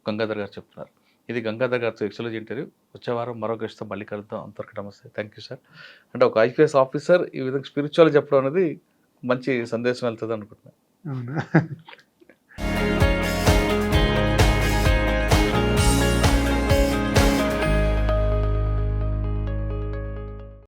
గంగాధర్ గారు చెప్తున్నారు. ఇది గంగాధర్ గారితో ఎక్సలెంట్ ఇంటర్వ్యూ. వచ్చే వారం మరో గెస్ట్తో మళ్ళీ కలుద్దాం. అంతవరకు నమస్తే. Thank you sir. అంటే ఒక ఐపీఎస్ ఆఫీసర్ ఈ విధంగా స్పిరిచువల్ చెప్పడం అనేది మంచి సందేశం వెళ్తుంది అనుకుంటున్నాను. అవునా.